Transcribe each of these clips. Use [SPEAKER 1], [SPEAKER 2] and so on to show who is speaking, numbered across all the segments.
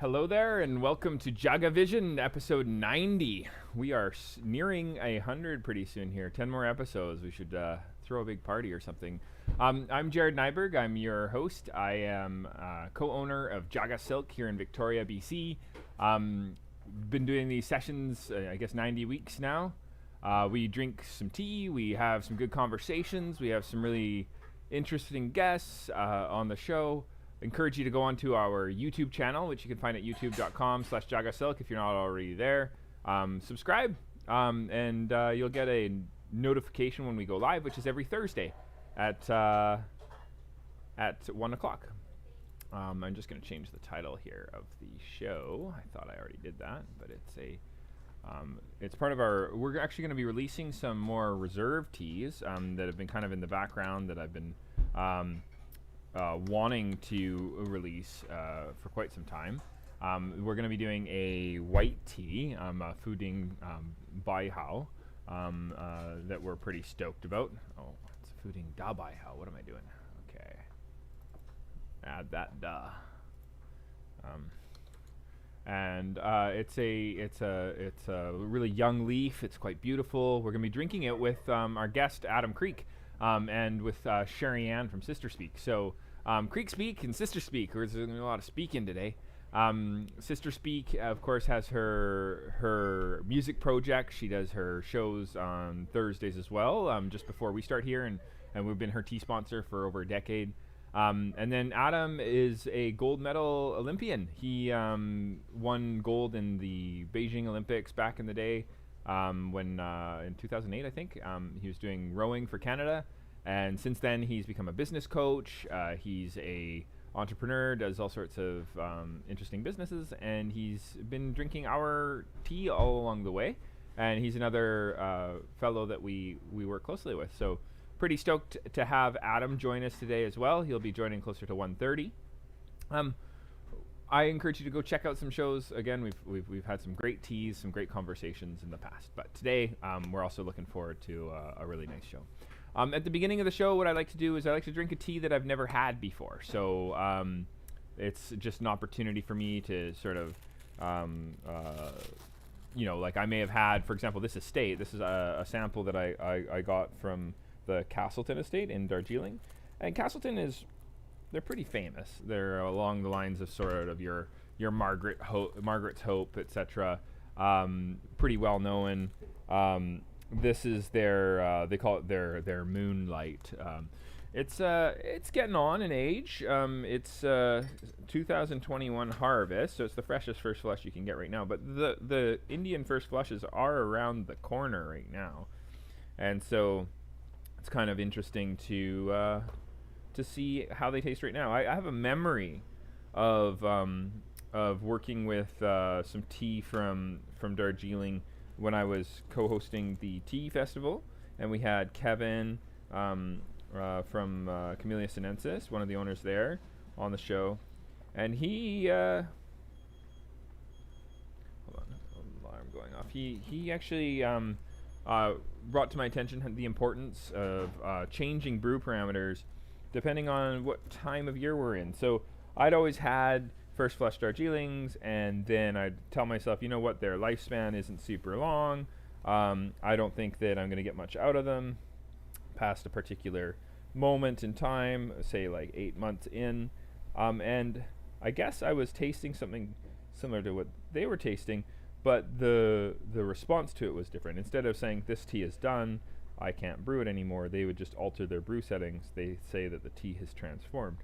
[SPEAKER 1] Hello there, and welcome to JagaVision episode 90. We are nearing 100 pretty soon here. 10 more episodes. We should throw a big party or something. I'm Jared Nyberg. I'm your host. I am co-owner of JagaSilk here in Victoria, BC. Been doing these sessions, I guess, 90 weeks now. We drink some tea. We have some good conversations. We have some really interesting guests on the show. Encourage you to go onto our YouTube channel, which you can find at youtube.com/JagaSilk if you're not already there. Subscribe, and you'll get a notification when we go live, which is every Thursday at 1 o'clock. I'm just going to change the title here of the show. I thought I already did that, but it's part of our. We're actually going to be releasing some more reserve teas that have been kind of in the background that I've been wanting to release for quite some time. We're going to be doing a white tea, Fuding Baihao, that we're pretty stoked about. Oh, it's Fuding Da Baihao. What am I doing? Okay. Add that da. And it's a really young leaf. It's quite beautiful. We're going to be drinking it with our guest Adam Kreek. And with Sherri from Sister Speak. So Kreek Speak and Sister Speak. There's a lot of speaking today. Sister Speak, of course, has her music project. She does her shows on Thursdays as well, just before we start here, and we've been her tea sponsor for over a decade. And then Adam is a gold medal Olympian. He won gold in the Beijing Olympics back in the day. When in 2008, I think, he was doing rowing for Canada, and since then he's become a business coach. He's a entrepreneur, does all sorts of interesting businesses, and he's been drinking our tea all along the way. And he's another fellow that we work closely with. So pretty stoked to have Adam join us today as well. He'll be joining closer to 1:30. I encourage you to go check out some shows. Again, we've had some great teas, some great conversations in the past. But today, we're also looking forward to a really nice show. At the beginning of the show, what I like to do is I like to drink a tea that I've never had before. So it's just an opportunity for me to sort of, like I may have had, for example, this estate. This is a sample that I got from the Castleton estate in Darjeeling. And Castleton is... they're pretty famous. They're along the lines of sort of your Margaret's Hope, etc. Pretty well known. This is their they call it their Moonlight. It's getting on in age. It's 2021 harvest, so it's the freshest first flush you can get right now. But the Indian first flushes are around the corner right now, and so it's kind of interesting to see how they taste right now. I have a memory of working with some tea from Darjeeling when I was co-hosting the tea festival, and we had Kevin from Camellia Sinensis, one of the owners there, on the show, and he hold on, alarm going off. He actually brought to my attention the importance of changing brew parameters depending on what time of year we're in. So I'd always had first flush Darjeelings, and then I'd tell myself, you know what, their lifespan isn't super long. I don't think that I'm going to get much out of them past a particular moment in time, say like 8 months in. And I guess I was tasting something similar to what they were tasting, but the response to it was different. Instead of saying this tea is done, I can't brew it anymore, they would just alter their brew settings. They say that the tea has transformed.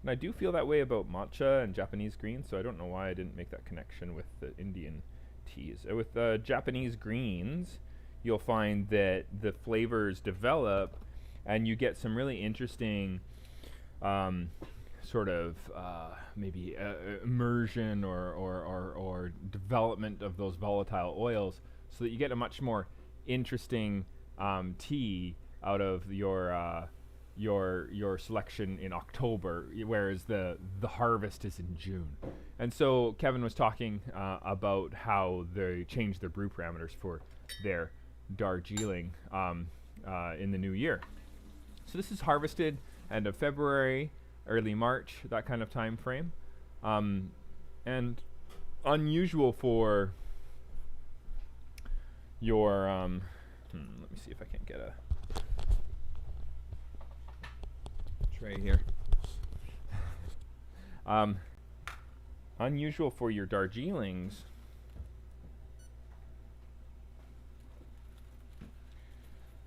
[SPEAKER 1] And I do feel that way about matcha and Japanese greens, so I don't know why I didn't make that connection with the Indian teas. With Japanese greens, you'll find that the flavors develop and you get some really interesting sort of maybe immersion or development of those volatile oils, so that you get a much more interesting tea out of your selection in October, whereas the harvest is in June. And so Kevin was talking about how they changed their brew parameters for their Darjeeling in the new year. So this is harvested end of February, early March, that kind of time frame. And unusual for your let me see if I can get a tray here. Unusual for your Darjeelings.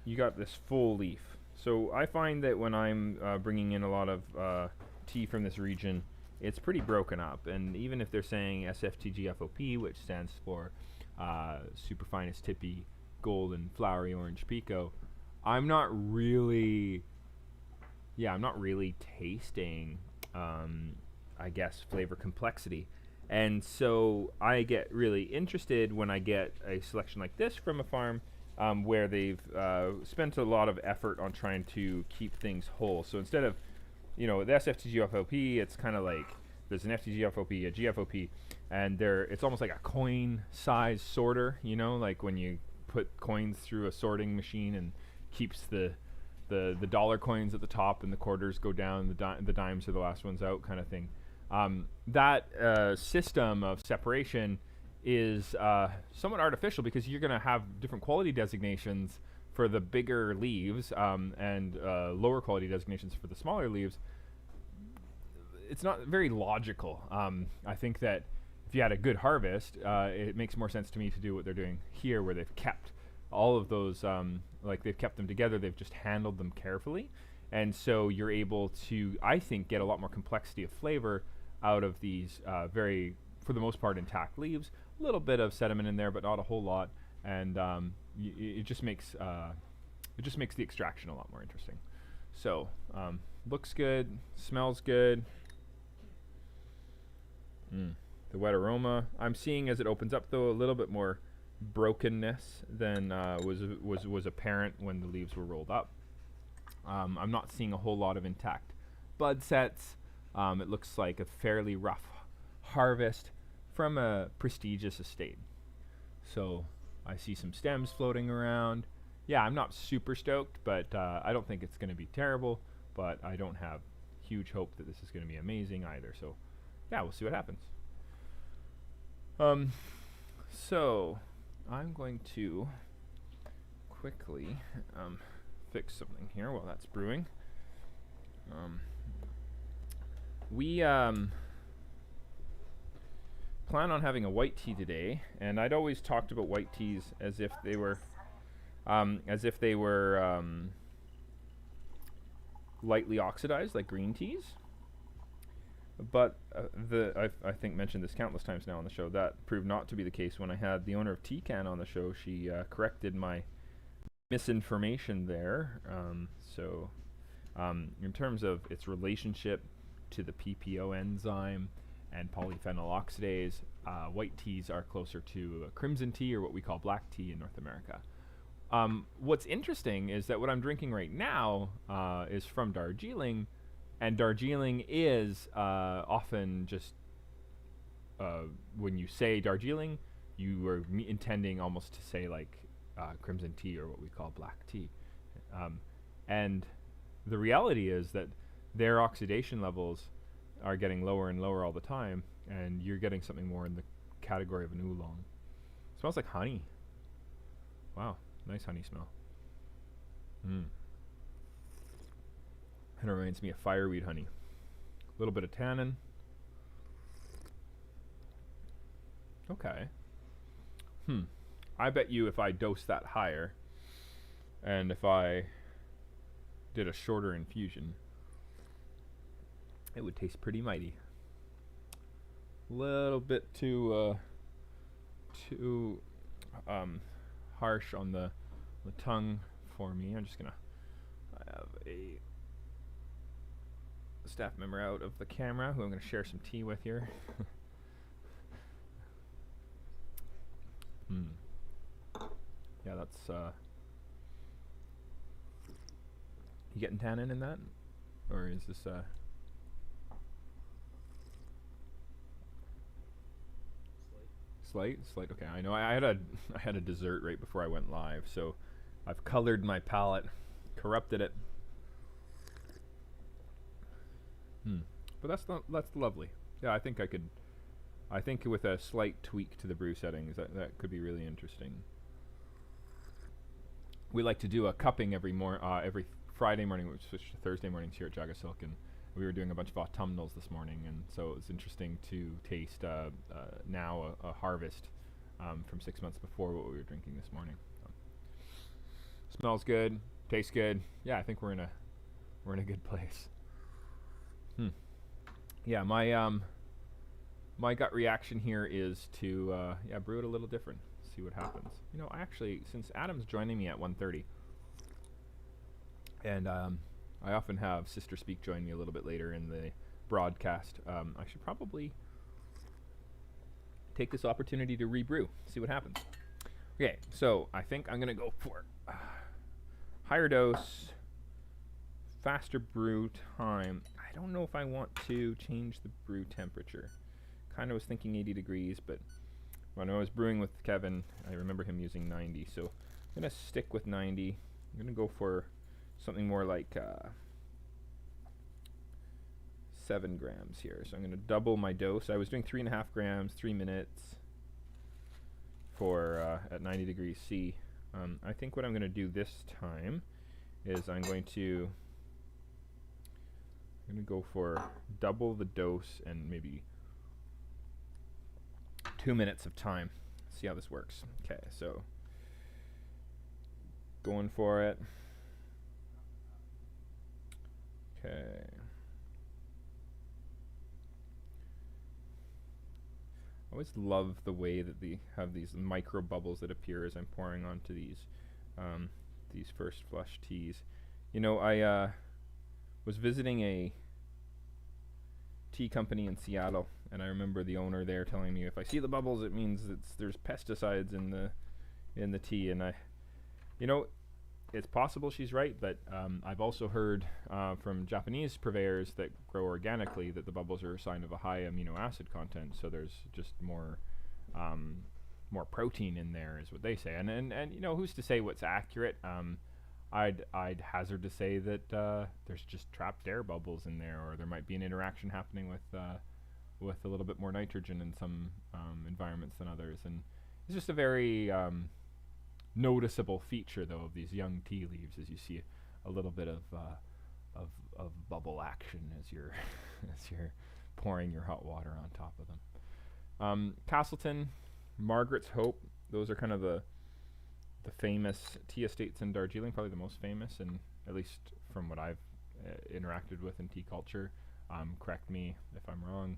[SPEAKER 1] You got this full leaf. So I find that when I'm bringing in a lot of tea from this region, it's pretty broken up. And even if they're saying SFTGFOP, which stands for super finest tippy golden flowery orange pico, I'm not really tasting I guess flavor complexity. And so I get really interested when I get a selection like this from a farm where they've spent a lot of effort on trying to keep things whole. So instead of, the SFTGFOP, it's kind of like there's an FTGFOP, a GFOP, and it's almost like a coin size sorter, like when you put coins through a sorting machine and keeps the dollar coins at the top and the quarters go down, the dimes are the last ones out kind of thing. That system of separation is somewhat artificial because you're going to have different quality designations for the bigger leaves and lower quality designations for the smaller leaves. It's not very logical. I think that if you had a good harvest, it makes more sense to me to do what they're doing here, where they've kept all of those, they've kept them together, they've just handled them carefully. And so you're able to, I think, get a lot more complexity of flavor out of these very, for the most part, intact leaves. A little bit of sediment in there, but not a whole lot. And it just makes the extraction a lot more interesting. So looks good, smells good. The wet aroma I'm seeing as it opens up, though, a little bit more brokenness than was apparent when the leaves were rolled up. I'm not seeing a whole lot of intact bud sets. It looks like a fairly rough harvest from a prestigious estate. So I see some stems floating around. Yeah, I'm not super stoked, but I don't think it's going to be terrible, but I don't have huge hope that this is going to be amazing either. So yeah, we'll see what happens. So I'm going to quickly fix something here while that's brewing. We plan on having a white tea today, and I'd always talked about white teas as if they were lightly oxidized like green teas. But I think mentioned this countless times now on the show. That proved not to be the case when I had the owner of Tecan on the show. She corrected my misinformation there. In terms of its relationship to the PPO enzyme and polyphenol oxidase, white teas are closer to crimson tea, or what we call black tea in North America. What's interesting is that what I'm drinking right now is from Darjeeling. And Darjeeling is often just, when you say Darjeeling, you are intending almost to say like crimson tea, or what we call black tea. And the reality is that their oxidation levels are getting lower and lower all the time, and you're getting something more in the category of an oolong. It smells like honey. Wow, nice honey smell. It reminds me of fireweed honey. A little bit of tannin. Okay. I bet you if I dose that higher, and if I did a shorter infusion, it would taste pretty mighty. A little bit too harsh on the tongue for me. I'm just gonna have a staff member out of the camera who I'm going to share some tea with here. Yeah, that's you getting tannin in that, or is this slight? Okay, I know I had a dessert right before I went live, so I've colored my palate, corrupted it. But that's lovely. Yeah, I think I could I think with a slight tweak to the brew settings, that could be really interesting. We like to do a cupping every Friday morning. We switched to Thursday mornings here at JagaSilk, and we were doing a bunch of autumnals this morning, and so it was interesting to taste now a harvest from 6 months before what we were drinking this morning. So. Smells good, tastes good. Yeah, I think we're in a good place. Yeah, my gut reaction here is to brew it a little different. See what happens. You know, actually, since Adam's joining me at 1:30, and I often have Sister Speak join me a little bit later in the broadcast, I should probably take this opportunity to rebrew, see what happens. Okay, so I think I'm gonna go for higher dose, faster brew time. I don't know if I want to change the brew temperature. Kind of was thinking 80 degrees, but when I was brewing with Kevin, I remember him using 90, so I'm gonna stick with 90. I'm gonna go for something more like 7 grams here. So I'm gonna double my dose. I was doing 3.5 grams, 3 minutes for at 90 degrees C. I think what I'm gonna do this time is I'm gonna go for double the dose and maybe 2 minutes of time. See how this works. Okay, so going for it. Okay. I always love the way that they have these micro bubbles that appear as I'm pouring onto these first flush teas. You know, I was visiting a tea company in Seattle, and I remember the owner there telling me if I see the bubbles, it means there's pesticides in the tea. And it's possible she's right, but I've also heard from Japanese purveyors that grow organically that the bubbles are a sign of a high amino acid content. So there's just more protein in there, is what they say. And you know, who's to say what's accurate? I'd hazard to say that there's just trapped air bubbles in there, or there might be an interaction happening with a little bit more nitrogen in some environments than others. And it's just a very noticeable feature, though, of these young tea leaves, as you see a little bit of bubble action as you're as you're pouring your hot water on top of them. Castleton, Margaret's Hope, those are kind of the famous tea estates in Darjeeling, probably the most famous, and at least from what I've interacted with in tea culture. Correct me if I'm wrong,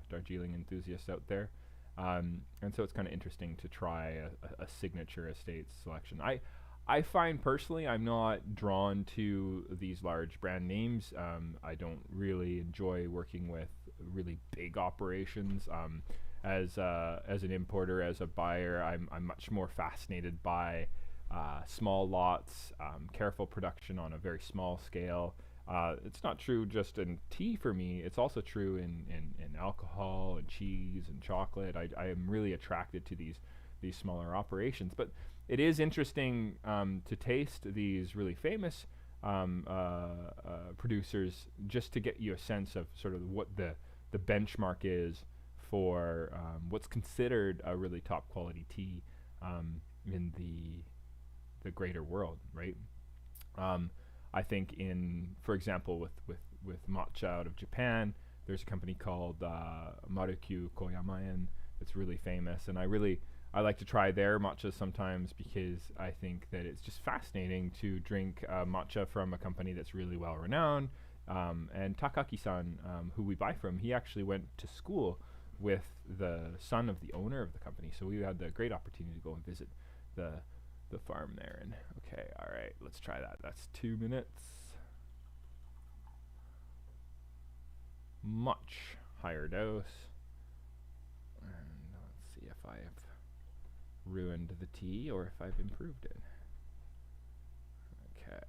[SPEAKER 1] Darjeeling enthusiasts out there. And so it's kind of interesting to try a signature estate selection. I find personally I'm not drawn to these large brand names. I don't really enjoy working with really big operations. As an importer, as a buyer, I'm much more fascinated by small lots, careful production on a very small scale. It's not true just in tea for me. It's also true in alcohol and cheese and chocolate. I am really attracted to these smaller operations. But it is interesting to taste these really famous producers, just to get you a sense of sort of what the benchmark is for what's considered a really top quality tea in the greater world, right? I think for example, with matcha out of Japan, there's a company called Marukyu Koyamaen that's really famous, and I like to try their matcha sometimes because I think that it's just fascinating to drink matcha from a company that's really well renowned. And Takaki-san, who we buy from, he actually went to school with the son of the owner of the company, so we had the great opportunity to go and visit the farm there. And okay, all right, let's try that. That's 2 minutes. Much higher dose. And let's see if I've ruined the tea or if I've improved it. Okay.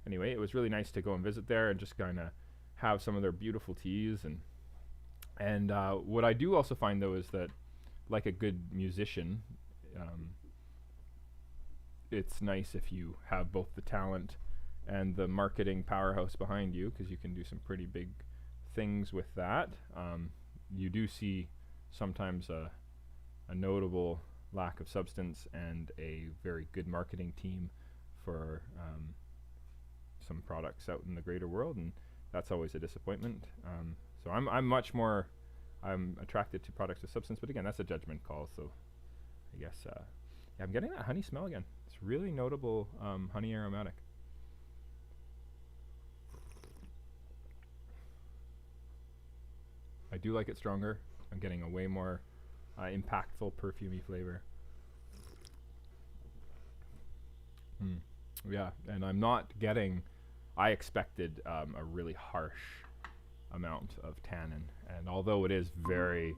[SPEAKER 1] Anyway, it was really nice to go and visit there and just kind of have some of their beautiful teas. And what I do also find, though, is that, like a good musician, it's nice if you have both the talent and the marketing powerhouse behind you, because you can do some pretty big things with that. you do see sometimes a notable lack of substance and a very good marketing team for some products out in the greater world, and that's always a disappointment. So I'm much more attracted to products with substance, but again, that's a judgment call. So I guess yeah, I'm getting that honey smell again. It's really notable, honey aromatic. I do like it stronger. I'm getting a way more impactful, perfumey flavor. Yeah, and I'm not getting. I expected a really harsh amount of tannin, and although it is very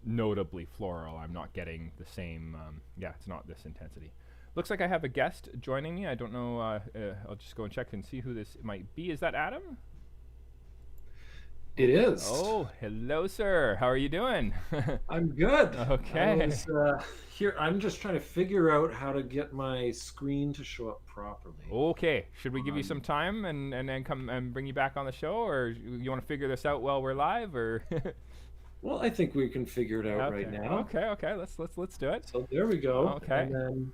[SPEAKER 1] notably floral, I'm not getting the same. Yeah, it's not this intensity. Looks like I have a guest joining me. I don't know. I'll just go and check and see who this might be. Is that Adam?
[SPEAKER 2] It is.
[SPEAKER 1] Oh, hello, sir. How are you doing?
[SPEAKER 2] I'm good.
[SPEAKER 1] Okay.
[SPEAKER 2] Here, I'm just trying to figure out how to get my screen to show up properly.
[SPEAKER 1] Okay. Should we give you some time and then come and bring you back on the show, or you want to figure this out while we're live, or?
[SPEAKER 2] Well, I think we can figure it out right now.
[SPEAKER 1] Okay. Let's do it.
[SPEAKER 2] So there we go.
[SPEAKER 1] Okay.
[SPEAKER 2] And then,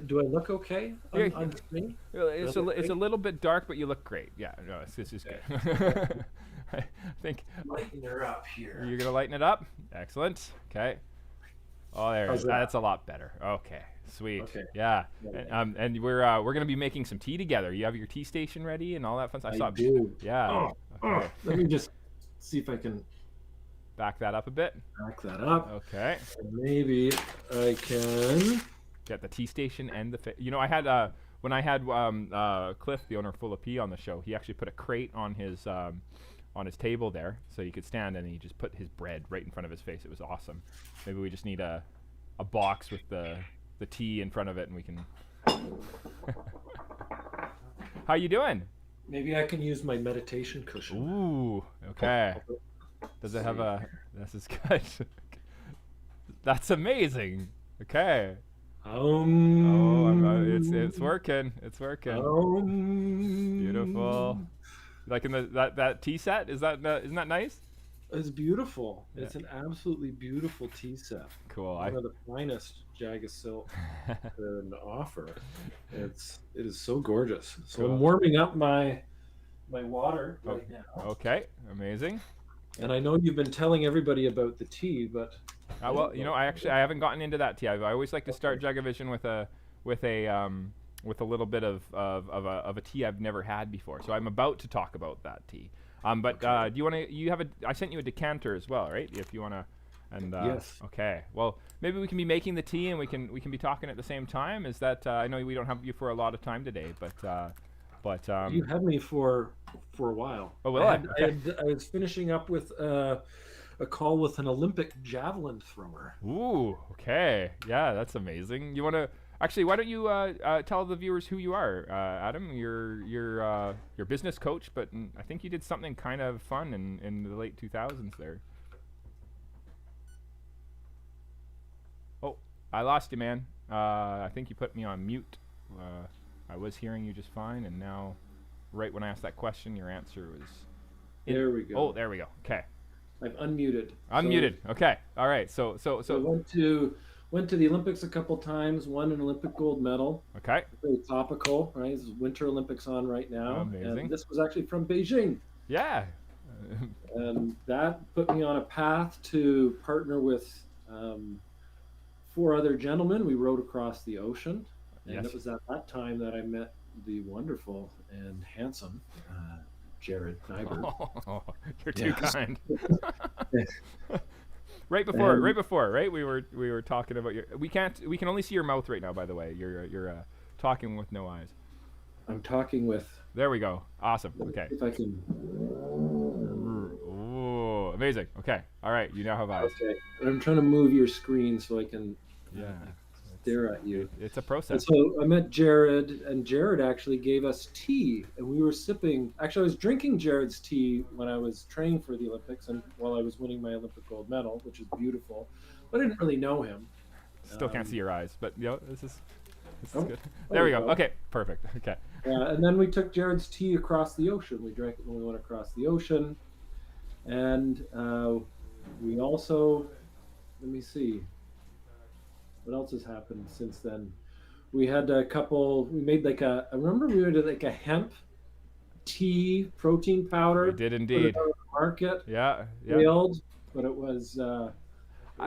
[SPEAKER 2] do I look okay on screen?
[SPEAKER 1] It's a little bit dark, but you look great. Yeah. No, this is good. I think
[SPEAKER 2] lighten her up here.
[SPEAKER 1] You're gonna lighten it up. Excellent. Okay. Oh, there it is. That's a lot better. Okay. Sweet. Okay. Yeah. And we're gonna be making some tea together. You have your tea station ready and all that fun stuff.
[SPEAKER 2] I do.
[SPEAKER 1] Yeah. Okay.
[SPEAKER 2] Let me just see if I can
[SPEAKER 1] back that up a bit.
[SPEAKER 2] Back that up.
[SPEAKER 1] Okay.
[SPEAKER 2] And maybe I can
[SPEAKER 1] get the tea station and the I had when I had Cliff, the owner of Full of Pea, on the show, he actually put a crate on his table there, so you could stand, and he just put his bread right in front of his face. It was awesome. Maybe we just need a box with the tea in front of it, and we can. How you doing?
[SPEAKER 2] Maybe I can use my meditation cushion.
[SPEAKER 1] Ooh, okay. Does it have a? This is good. That's amazing. Okay. It's working. It's working. Beautiful. Like in that tea set, isn't that nice?
[SPEAKER 2] It's beautiful. Yeah. It's an absolutely beautiful tea set.
[SPEAKER 1] Cool.
[SPEAKER 2] One of the finest JagaSilk can offer. It is so gorgeous. So cool. I'm warming up my water right now.
[SPEAKER 1] Okay, amazing.
[SPEAKER 2] And I know you've been telling everybody about the tea, but
[SPEAKER 1] well, I haven't gotten into that tea. I always like to start JagaVision with a little bit of a tea I've never had before. So I'm about to talk about that tea. But do you want to? I sent you a decanter as well, right? If you want to. And
[SPEAKER 2] yes.
[SPEAKER 1] Okay. Well, maybe we can be making the tea and we can be talking at the same time. Is that? I know we don't have you for a lot of time today, but
[SPEAKER 2] you had me for a while.
[SPEAKER 1] Oh, will I?
[SPEAKER 2] I was finishing up with a call with an Olympic javelin thrower.
[SPEAKER 1] Ooh. Okay. Yeah, that's amazing. You want to? Actually, why don't you tell the viewers who you are, Adam? You're business coach, but I think you did something kind of fun in the late 2000s there. Oh, I lost you, man. I think you put me on mute. I was hearing you just fine, and now, right when I asked that question, your answer was.
[SPEAKER 2] There we go.
[SPEAKER 1] Oh, there we go. Okay.
[SPEAKER 2] I've unmuted.
[SPEAKER 1] Unmuted. Okay. All right. So.
[SPEAKER 2] I went to the Olympics a couple times, won an Olympic gold medal.
[SPEAKER 1] Okay.
[SPEAKER 2] Very topical, right? This is Winter Olympics on right now.
[SPEAKER 1] Amazing.
[SPEAKER 2] And this was actually from Beijing.
[SPEAKER 1] Yeah.
[SPEAKER 2] And that put me on a path to partner with 4 other gentlemen. We rowed across the ocean. And It was at that time that I met the wonderful and handsome Jared Nyberg.
[SPEAKER 1] Oh, you're too kind. Right before, right? We were talking about we can only see your mouth right now, by the way. You're talking with no eyes.
[SPEAKER 2] I'm talking with.
[SPEAKER 1] There we go. Awesome. Okay.
[SPEAKER 2] If I can.
[SPEAKER 1] Ooh, amazing. Okay. All right. You now have eyes.
[SPEAKER 2] Okay. I'm trying to move your screen so I can.
[SPEAKER 1] Yeah.
[SPEAKER 2] Stare at you.
[SPEAKER 1] It's a process.
[SPEAKER 2] And so I met Jared, and Jared actually gave us tea, and we were sipping. Actually, I was drinking Jared's tea when I was training for the Olympics, and while I was winning my Olympic gold medal, which is beautiful. But I didn't really know him.
[SPEAKER 1] Still can't see your eyes, but this is good. There we go. Okay, perfect. Okay.
[SPEAKER 2] And then we took Jared's tea across the ocean. We drank it when we went across the ocean, And we also, let me see, what else has happened since then? We had a couple. We made like I remember we did like a hemp tea protein
[SPEAKER 1] We
[SPEAKER 2] powder.
[SPEAKER 1] did
[SPEAKER 2] Put it
[SPEAKER 1] indeed.
[SPEAKER 2] out on the market.
[SPEAKER 1] Yeah, yeah.
[SPEAKER 2] Failed, but it
[SPEAKER 1] I,
[SPEAKER 2] was a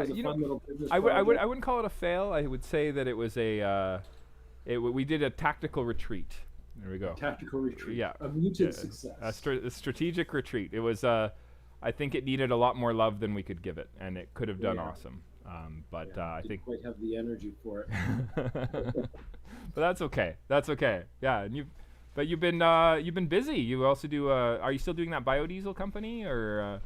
[SPEAKER 1] you know,
[SPEAKER 2] fun little business
[SPEAKER 1] I
[SPEAKER 2] project.
[SPEAKER 1] wouldn't call it a fail. I would say that it was we did a tactical retreat. There we
[SPEAKER 2] A
[SPEAKER 1] go.
[SPEAKER 2] tactical retreat,
[SPEAKER 1] Yeah,
[SPEAKER 2] a
[SPEAKER 1] yeah.
[SPEAKER 2] muted success.
[SPEAKER 1] A strategic retreat. It was. I think it needed a lot more love than we could give it, and it could have done
[SPEAKER 2] Yeah,
[SPEAKER 1] awesome. But
[SPEAKER 2] yeah.
[SPEAKER 1] I think.
[SPEAKER 2] Didn't quite have the energy for it.
[SPEAKER 1] But that's okay. That's okay. Yeah, and you've been busy. You also do. Are you still doing that biodiesel company or?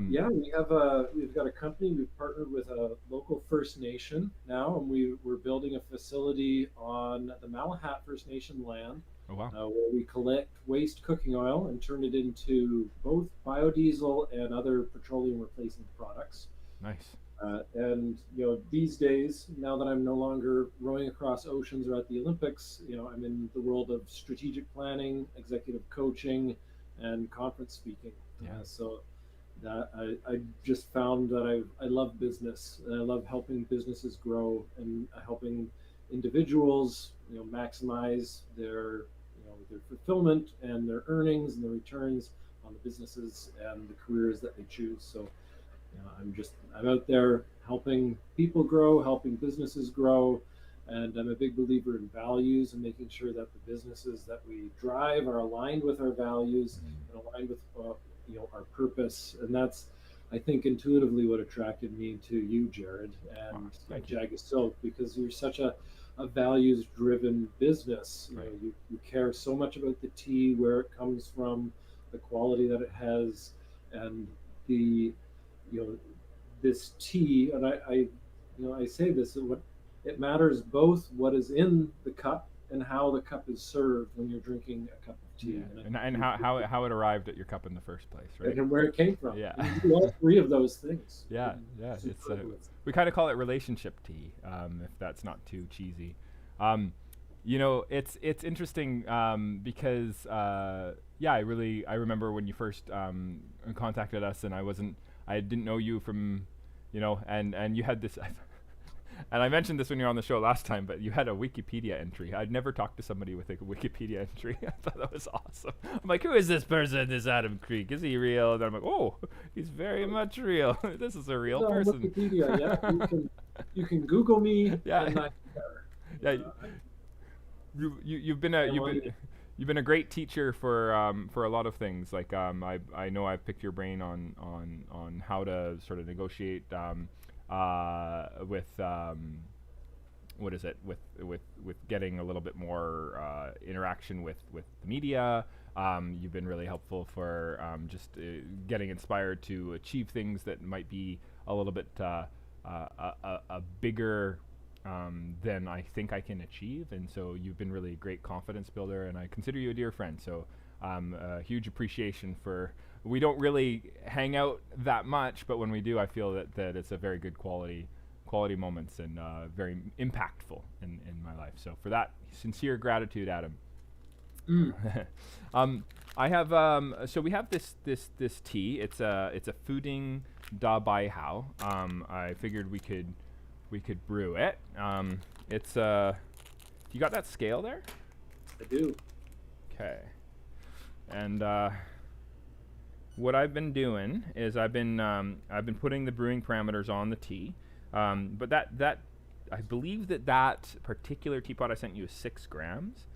[SPEAKER 2] Yeah, we've got a company. We've partnered with a local First Nation now, and we're building a facility on the Malahat First Nation land,
[SPEAKER 1] Oh wow.
[SPEAKER 2] where we collect waste cooking oil and turn it into both biodiesel and other petroleum replacement products.
[SPEAKER 1] Nice.
[SPEAKER 2] And these days, now that I'm no longer rowing across oceans or at the Olympics, I'm in the world of strategic planning, executive coaching, and conference speaking.
[SPEAKER 1] Yeah.
[SPEAKER 2] So that I just found that I love business, and I love helping businesses grow and helping individuals maximize their fulfillment and their earnings and their returns on the businesses and the careers that they choose. So I'm out there helping people grow, helping businesses grow, and I'm a big believer in values and making sure that the businesses that we drive are aligned with our values and aligned with our purpose. And that's, I think, intuitively what attracted me to you, Jared, and
[SPEAKER 1] Thank you.
[SPEAKER 2] JagaSilk, because you're such a values driven business.
[SPEAKER 1] Right.
[SPEAKER 2] You care so much about the tea, where it comes from, the quality that it has, and the this tea. And I say this, it matters both what is in the cup and how the cup is served when you're drinking a cup of tea.
[SPEAKER 1] Yeah. And how it arrived at your cup in the first place, right?
[SPEAKER 2] And where it came from.
[SPEAKER 1] Yeah.
[SPEAKER 2] You do all three of those things.
[SPEAKER 1] Yeah, yeah. We kind of call it relationship tea, if that's not too cheesy. It's interesting because I remember when you first contacted us, and I didn't know you from, and you had this. And I mentioned this when you were on the show last time, but you had a Wikipedia entry. I'd never talked to somebody with a Wikipedia entry. I thought that was awesome. I'm like, who is this person, this Adam Kreek? Is he real? And then I'm like, oh, he's very much real. This is a real person.
[SPEAKER 2] Wikipedia, yeah. You can Google me.
[SPEAKER 1] Yeah.
[SPEAKER 2] And
[SPEAKER 1] Yeah. You've been a great teacher for a lot of things. Like I know I've picked your brain on how to sort of negotiate with what is it with getting a little bit more interaction with the media. You've been really helpful for just getting inspired to achieve things that might be a little bit a bigger than I think I can achieve. And so you've been really a great confidence builder, and I consider you a dear friend. So a huge appreciation for. We don't really hang out that much, but when we do, I feel that it's a very good quality moments and very impactful in my life. So for that, sincere gratitude, Adam. I have so we have this tea. It's a Fuding da Bai Hao. I figured we could brew it. It's you got that scale there?
[SPEAKER 2] I do.
[SPEAKER 1] Okay. And what I've been doing is I've been putting the brewing parameters on the tea, but that I believe that particular teapot I sent you is 6 grams.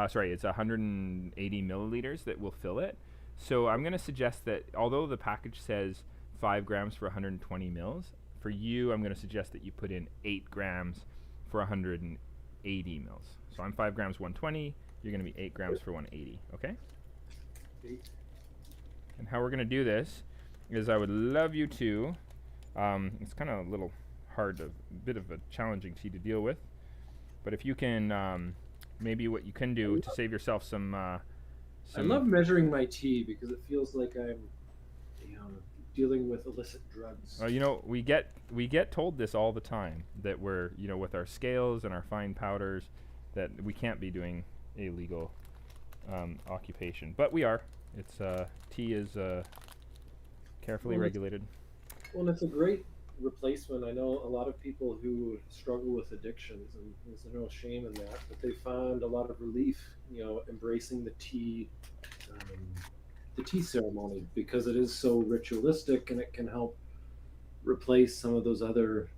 [SPEAKER 1] Sorry, it's 180 milliliters that will fill it. So I'm going to suggest that although the package says 5 grams for 120 mils, for you I'm going to suggest that you put in 8 grams for 180 mils. So I'm 5 grams 120. You're going to be 8 grams for 180. Okay.
[SPEAKER 2] 8.
[SPEAKER 1] And how we're going to do this is I would love you to, it's kind of a little hard, a bit of a challenging tea to deal with, but if you can, maybe what you can do to save yourself some
[SPEAKER 2] I love measuring my tea because it feels like I'm dealing with illicit drugs.
[SPEAKER 1] We get told this all the time, that we're, with our scales and our fine powders, that we can't be doing illegal occupation, but we are. It's tea is carefully
[SPEAKER 2] Well,
[SPEAKER 1] regulated.
[SPEAKER 2] well, it's a great replacement. I know a lot of people who struggle with addictions, and there's no shame in that, but they found a lot of relief, embracing um, the tea ceremony, because it is so ritualistic and it can help replace some of those other,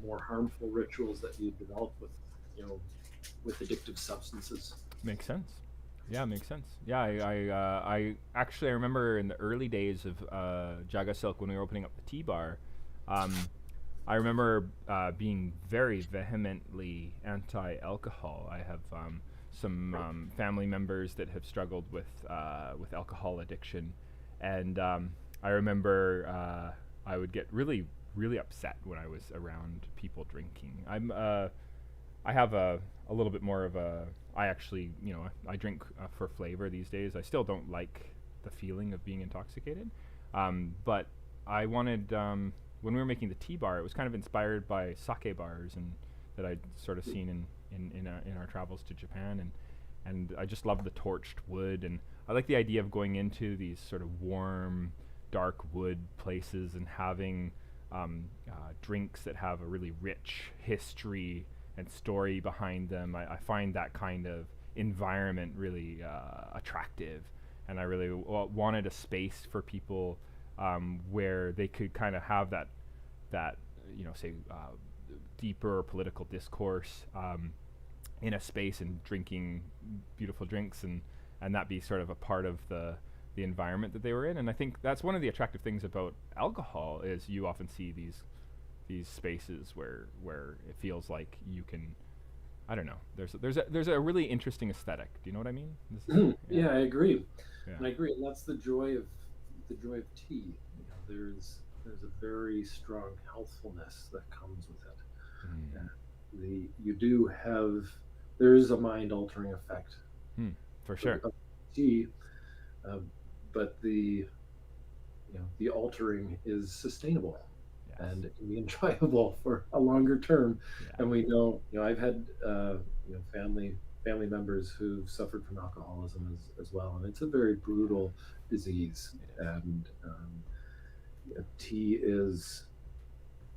[SPEAKER 2] more harmful rituals that you develop you know, with addictive substances.
[SPEAKER 1] Makes sense. Yeah, makes sense. Yeah, I actually I remember in the early days of JagaSilk when we were opening up the tea bar. Um, I remember being very vehemently anti-alcohol. I have some family members that have struggled with alcohol addiction, and I remember I would get really upset when I was around people drinking. I have a little bit more of a. I actually, I drink for flavor these days. I still don't like the feeling of being intoxicated, but I wanted when we were making the tea bar, it was kind of inspired by sake bars and that I'd sort of seen in our travels to Japan, and I just love the torched wood, and I like the idea of going into these sort of warm, dark wood places and having drinks that have a really rich history and story behind them. I find that kind of environment really attractive, and I really wanted a space for people where they could kind of have that say deeper political discourse in a space and drinking beautiful drinks, and that be sort of a part of the environment that they were in. And I think that's one of the attractive things about alcohol is you often see these spaces where it feels like you can, I don't know. There's a really interesting aesthetic. Do you know what I mean?
[SPEAKER 2] Yeah, I agree.
[SPEAKER 1] Yeah.
[SPEAKER 2] And I agree, and that's the joy of tea. There's a very strong healthfulness that comes with it. And you do have, there is a mind altering effect.
[SPEAKER 1] For sure.
[SPEAKER 2] Of tea, but the altering is sustainable. Yes. And it can be enjoyable for a longer term. Yeah. And we know, I've had family members who've suffered from alcoholism as well, and it's a very brutal disease. And tea is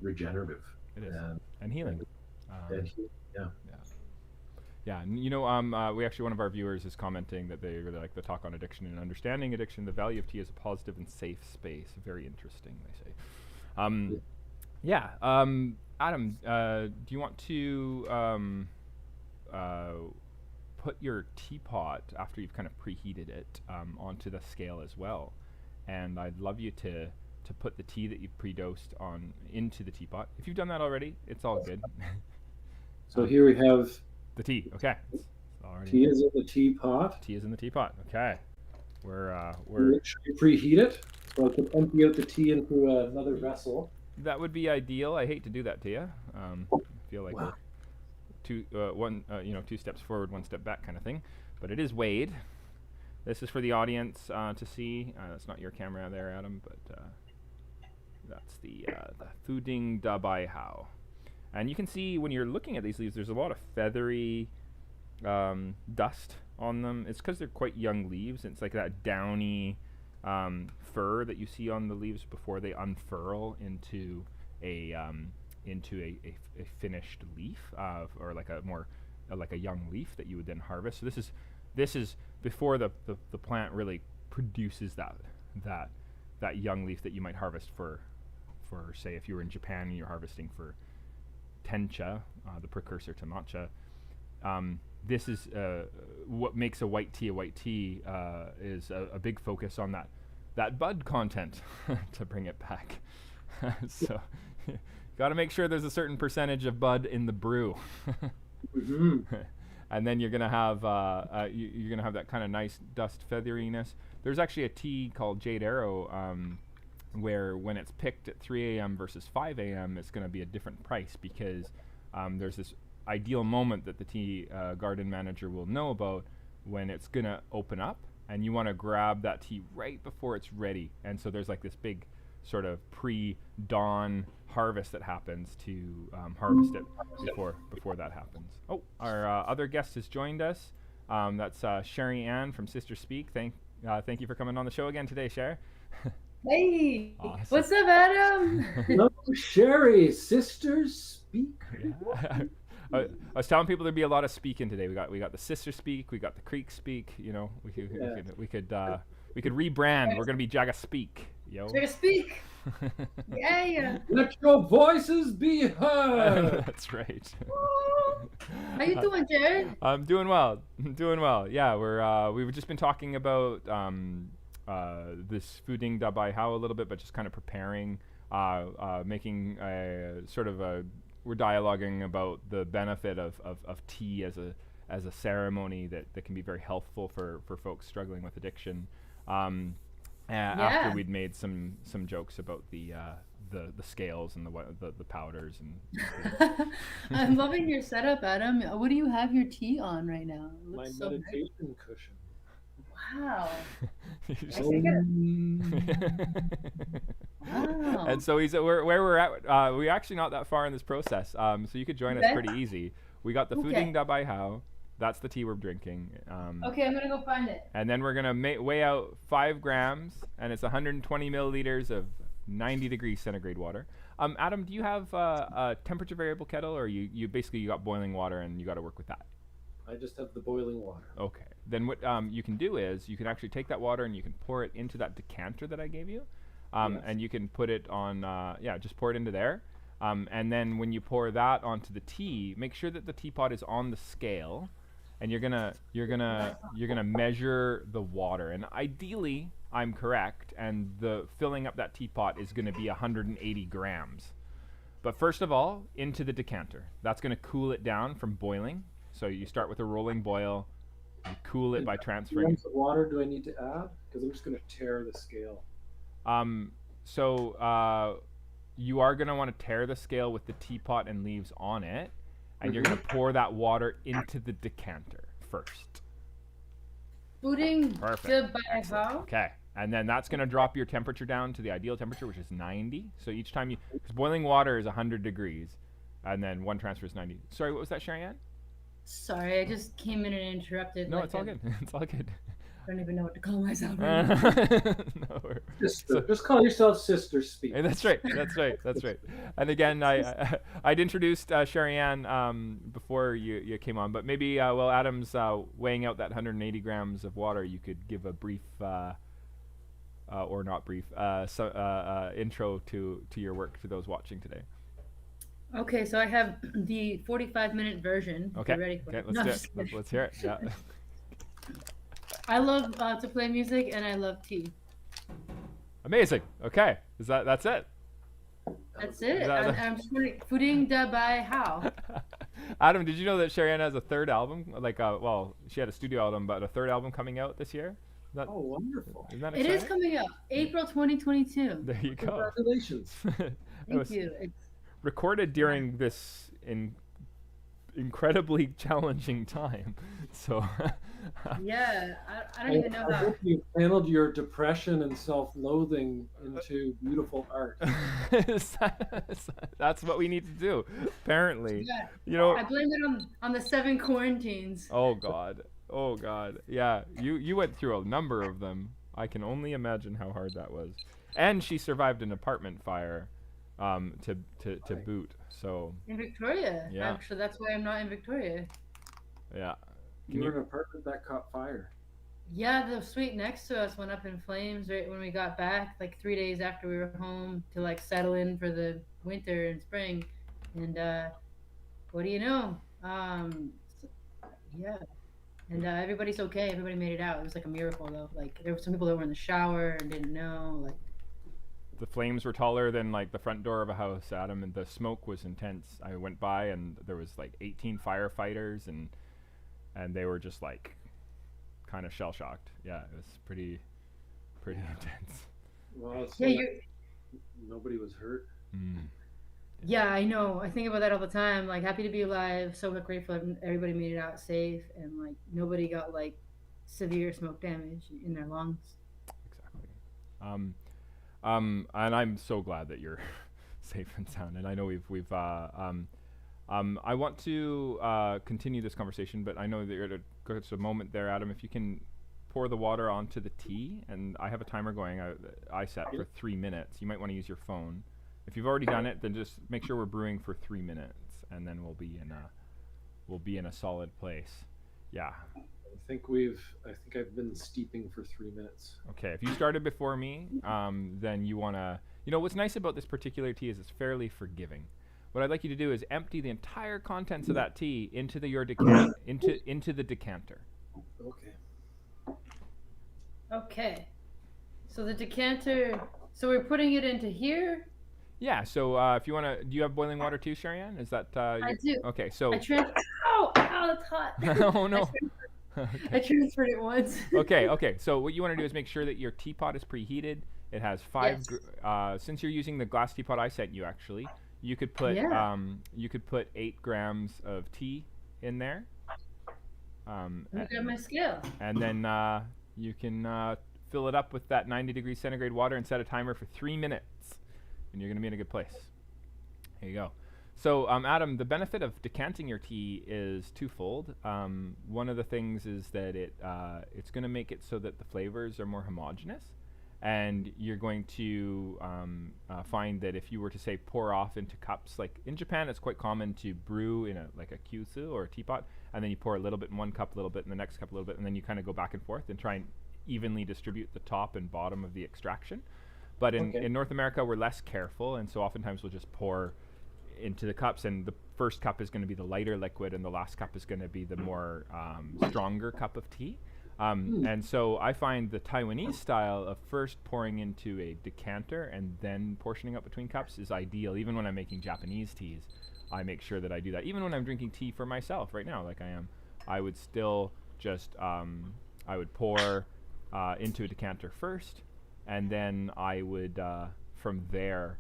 [SPEAKER 2] regenerative.
[SPEAKER 1] It is, and healing.
[SPEAKER 2] Yeah.
[SPEAKER 1] Yeah, and we actually, one of our viewers is commenting that they really like the talk on addiction and understanding addiction. The value of tea as a positive and safe space. Very interesting, they say. Adam, do you want to put your teapot, after you've kind of preheated it, onto the scale as well? And I'd love you to put the tea that you've pre-dosed into the teapot. If you've done that already, it's all good.
[SPEAKER 2] So here we have
[SPEAKER 1] the tea. Okay.
[SPEAKER 2] Tea is in the teapot.
[SPEAKER 1] Tea is in the teapot. Okay. We're
[SPEAKER 2] Should we preheat it so I can empty out the tea into another vessel?
[SPEAKER 1] That would be ideal. I hate to do that to you. I feel like we're two steps forward, one step back kind of thing. But it is weighed. This is for the audience to see. That's not your camera there, Adam, but that's the Fuding da Bai Hao. And you can see when you're looking at these leaves, there's a lot of feathery dust on them. It's because they're quite young leaves. It's like that downy fur that you see on the leaves before they unfurl into a finished leaf, or like a young leaf that you would then harvest. So this is before the plant really produces that young leaf that you might harvest for say if you were in Japan and you're harvesting for tencha, the precursor to matcha. This is what makes a white tea is a big focus on that bud content to bring it back. So got to make sure there's a certain percentage of bud in the brew. And then you're gonna have that kind of nice dust featheriness. There's actually a tea called Jade Arrow where when it's picked at 3 a.m. versus 5 a.m. it's going to be a different price, because there's this ideal moment that the tea garden manager will know about when it's going to open up, and you want to grab that tea right before it's ready. And so there's like this big sort of pre-dawn harvest that happens to harvest it before that happens. Oh, our other guest has joined us. That's Sherri Ann from Sister Speak. Thank you for coming on the show again today, Sherri.
[SPEAKER 3] Hey,
[SPEAKER 1] Awesome.
[SPEAKER 3] what's up, Adam?
[SPEAKER 2] Hello, Sherri. Sisters speak.
[SPEAKER 1] Yeah. I was telling people there'd be a lot of speaking today. We got the sister speak, we got the Kreek speak. You know,
[SPEAKER 2] Yeah.
[SPEAKER 1] we could rebrand. We're gonna be JagaSpeak, yo.
[SPEAKER 3] Jaga speak. Yeah.
[SPEAKER 2] Let your voices be heard.
[SPEAKER 1] That's right.
[SPEAKER 3] How you doing, Jared?
[SPEAKER 1] I'm doing well. Doing well. Yeah, we've just been talking about this Fuding da Bai How a little bit, but just kind of preparing, making a sort of a. We're dialoguing about the benefit of tea as a ceremony that can be very helpful for folks struggling with addiction. After we'd made some jokes about the scales and the powders and.
[SPEAKER 3] I'm loving your setup, Adam. What do you have your tea on right now? It
[SPEAKER 2] My
[SPEAKER 3] looks so nice.
[SPEAKER 2] meditation cushion.
[SPEAKER 3] Wow. Wow.
[SPEAKER 1] And so where we're at. We're actually not that far in this process. So you could join us pretty easy. We got the Fuding da Bai How. That's the tea we're drinking.
[SPEAKER 3] Okay, I'm gonna go find it.
[SPEAKER 1] And then we're gonna weigh out 5 grams, and it's 120 milliliters of 90 degrees centigrade water. Adam, do you have a temperature variable kettle, or you basically got boiling water and you got to work with that?
[SPEAKER 2] I just have the boiling water.
[SPEAKER 1] Okay. Then what you can do is you can actually take that water and you can pour it into that decanter that I gave you,
[SPEAKER 2] Yes.
[SPEAKER 1] and you can put it on. Just pour it into there. And then when you pour that onto the tea, make sure that the teapot is on the scale, and you're gonna measure the water. And ideally, I'm correct, and the filling up that teapot is gonna be 180 grams. But first of all, into the decanter. That's gonna cool it down from boiling. So you start with a rolling boil, you cool it by transferring.
[SPEAKER 2] How much water do I need to add? Because I'm just going to tear the scale.
[SPEAKER 1] You are going to want to tear the scale with the teapot and leaves on it, and you're going to pour that water into the decanter first.
[SPEAKER 3] Fuding da Bai
[SPEAKER 1] Excellent.
[SPEAKER 3] How.
[SPEAKER 1] Okay. And then that's going to drop your temperature down to the ideal temperature, which is 90. So each time because boiling water is 100 degrees, and then one transfer is 90. Sorry, what was that, Sherri Ann?
[SPEAKER 3] Sorry, I just came in and interrupted.
[SPEAKER 1] No, it's all good. It's all good.
[SPEAKER 3] I don't even know what to call myself right now.
[SPEAKER 1] No,
[SPEAKER 2] Sister. Just call yourself Sister Speak.
[SPEAKER 1] that's right. And again, I'd introduced Sherri Ann before you came on, but maybe while Adam's weighing out that 180 grams of water, you could give a brief, or not brief, intro to your work to those watching today.
[SPEAKER 3] Okay, so I have the 45-minute version.
[SPEAKER 1] Okay.
[SPEAKER 3] You ready for
[SPEAKER 1] Okay,
[SPEAKER 3] it?
[SPEAKER 1] let's
[SPEAKER 3] No,
[SPEAKER 1] do
[SPEAKER 3] I'm
[SPEAKER 1] it.
[SPEAKER 3] just kidding.
[SPEAKER 1] Let's hear it. Yeah.
[SPEAKER 3] I love to play music and I love tea.
[SPEAKER 1] Amazing. Okay. That's it?
[SPEAKER 3] That's it.
[SPEAKER 1] that-
[SPEAKER 3] I'm just wondering, Fuding da Bai How.
[SPEAKER 1] Adam, did you know that Sherri Ann has a third album? She had a studio album, but a third album coming out this year?
[SPEAKER 2] Oh, wonderful.
[SPEAKER 1] Isn't that
[SPEAKER 3] It
[SPEAKER 1] exciting?
[SPEAKER 3] is coming up April 2022.
[SPEAKER 1] There you go.
[SPEAKER 2] Congratulations.
[SPEAKER 3] Thank you. It's
[SPEAKER 1] Recorded during this incredibly challenging time. So
[SPEAKER 3] yeah, I don't even know
[SPEAKER 2] I
[SPEAKER 3] how.
[SPEAKER 2] hope you channeled your depression and self-loathing into beautiful art.
[SPEAKER 1] that's what we need to do, apparently.
[SPEAKER 3] Yeah,
[SPEAKER 1] You know.
[SPEAKER 3] I blame it on the 7 quarantines.
[SPEAKER 1] Oh God. Yeah, you went through a number of them. I can only imagine how hard that was. And she survived an apartment fire, to boot. So
[SPEAKER 3] In Victoria.
[SPEAKER 1] Yeah.
[SPEAKER 3] Actually, that's why I'm not in Victoria.
[SPEAKER 1] yeah.
[SPEAKER 2] You were in an apartment that caught fire.
[SPEAKER 3] Yeah, the suite next to us went up in flames right when we got back, like 3 days after we were home to like settle in for the winter and spring. And what do you know? Yeah. And everybody's okay. Everybody made it out. It was like a miracle though. Like there were some people that were in the shower and didn't know. Like
[SPEAKER 1] The flames were taller than like the front door of a house, Adam, and the smoke was intense. I went by and there was like 18 firefighters and they were just like kind of shell shocked. Yeah, it was pretty intense.
[SPEAKER 2] Well, it's
[SPEAKER 3] yeah,
[SPEAKER 2] nobody was hurt.
[SPEAKER 3] yeah, I know. I think about that all the time. Like happy to be alive. So grateful everybody made it out safe and like nobody got like severe smoke damage in their lungs.
[SPEAKER 1] Exactly. And I'm so glad that you're safe and sound. And I know I want to continue this conversation, but I know that you're at a moment there, Adam. If you can pour the water onto the tea, and I have a timer going. I set for 3 minutes. You might want to use your phone. If you've already done it, then just make sure we're brewing for 3 minutes, and then we'll be in a solid place. Yeah.
[SPEAKER 2] I think I've been steeping for 3 minutes.
[SPEAKER 1] Okay. If you started before me, then you wanna. What's nice about this particular tea is it's fairly forgiving. What I'd like you to do is empty the entire contents of that tea into the decanter.
[SPEAKER 2] Okay.
[SPEAKER 3] Okay. So the decanter. So we're putting it into here.
[SPEAKER 1] Yeah. So if you wanna, do you have boiling water too, Sherri Ann? Is that?
[SPEAKER 3] I do.
[SPEAKER 1] Okay. So.
[SPEAKER 3] Ow! That's hot.
[SPEAKER 1] Oh no.
[SPEAKER 3] I transferred it once.
[SPEAKER 1] Okay. So what you want to do is make sure that your teapot is preheated. It has 5.
[SPEAKER 3] Yes.
[SPEAKER 1] Since you're using the glass teapot I sent you, actually, you could put 8 grams of tea in there.
[SPEAKER 3] Look at my scale.
[SPEAKER 1] And then you can fill it up with that 90 degrees centigrade water and set a timer for 3 minutes, and you're gonna be in a good place. There you go. So, Adam, the benefit of decanting your tea is twofold. One of the things is that it's going to make it so that the flavors are more homogeneous, and you're going to find that if you were to, say, pour off into cups, like in Japan, it's quite common to brew in a kyusu or a teapot, and then you pour a little bit in one cup, a little bit in the next cup, a little bit, and then you kind of go back and forth and try and evenly distribute the top and bottom of the extraction. But in North America, we're less careful, and so oftentimes we'll just pour into the cups, and the first cup is going to be the lighter liquid, and the last cup is going to be the more stronger cup of tea. And so I find the Taiwanese style of first pouring into a decanter and then portioning up between cups is ideal. Even when I'm making Japanese teas, I make sure that I do that. Even when I'm drinking tea for myself right now, like I am, I would still just I would pour into a decanter first, and then I would from there.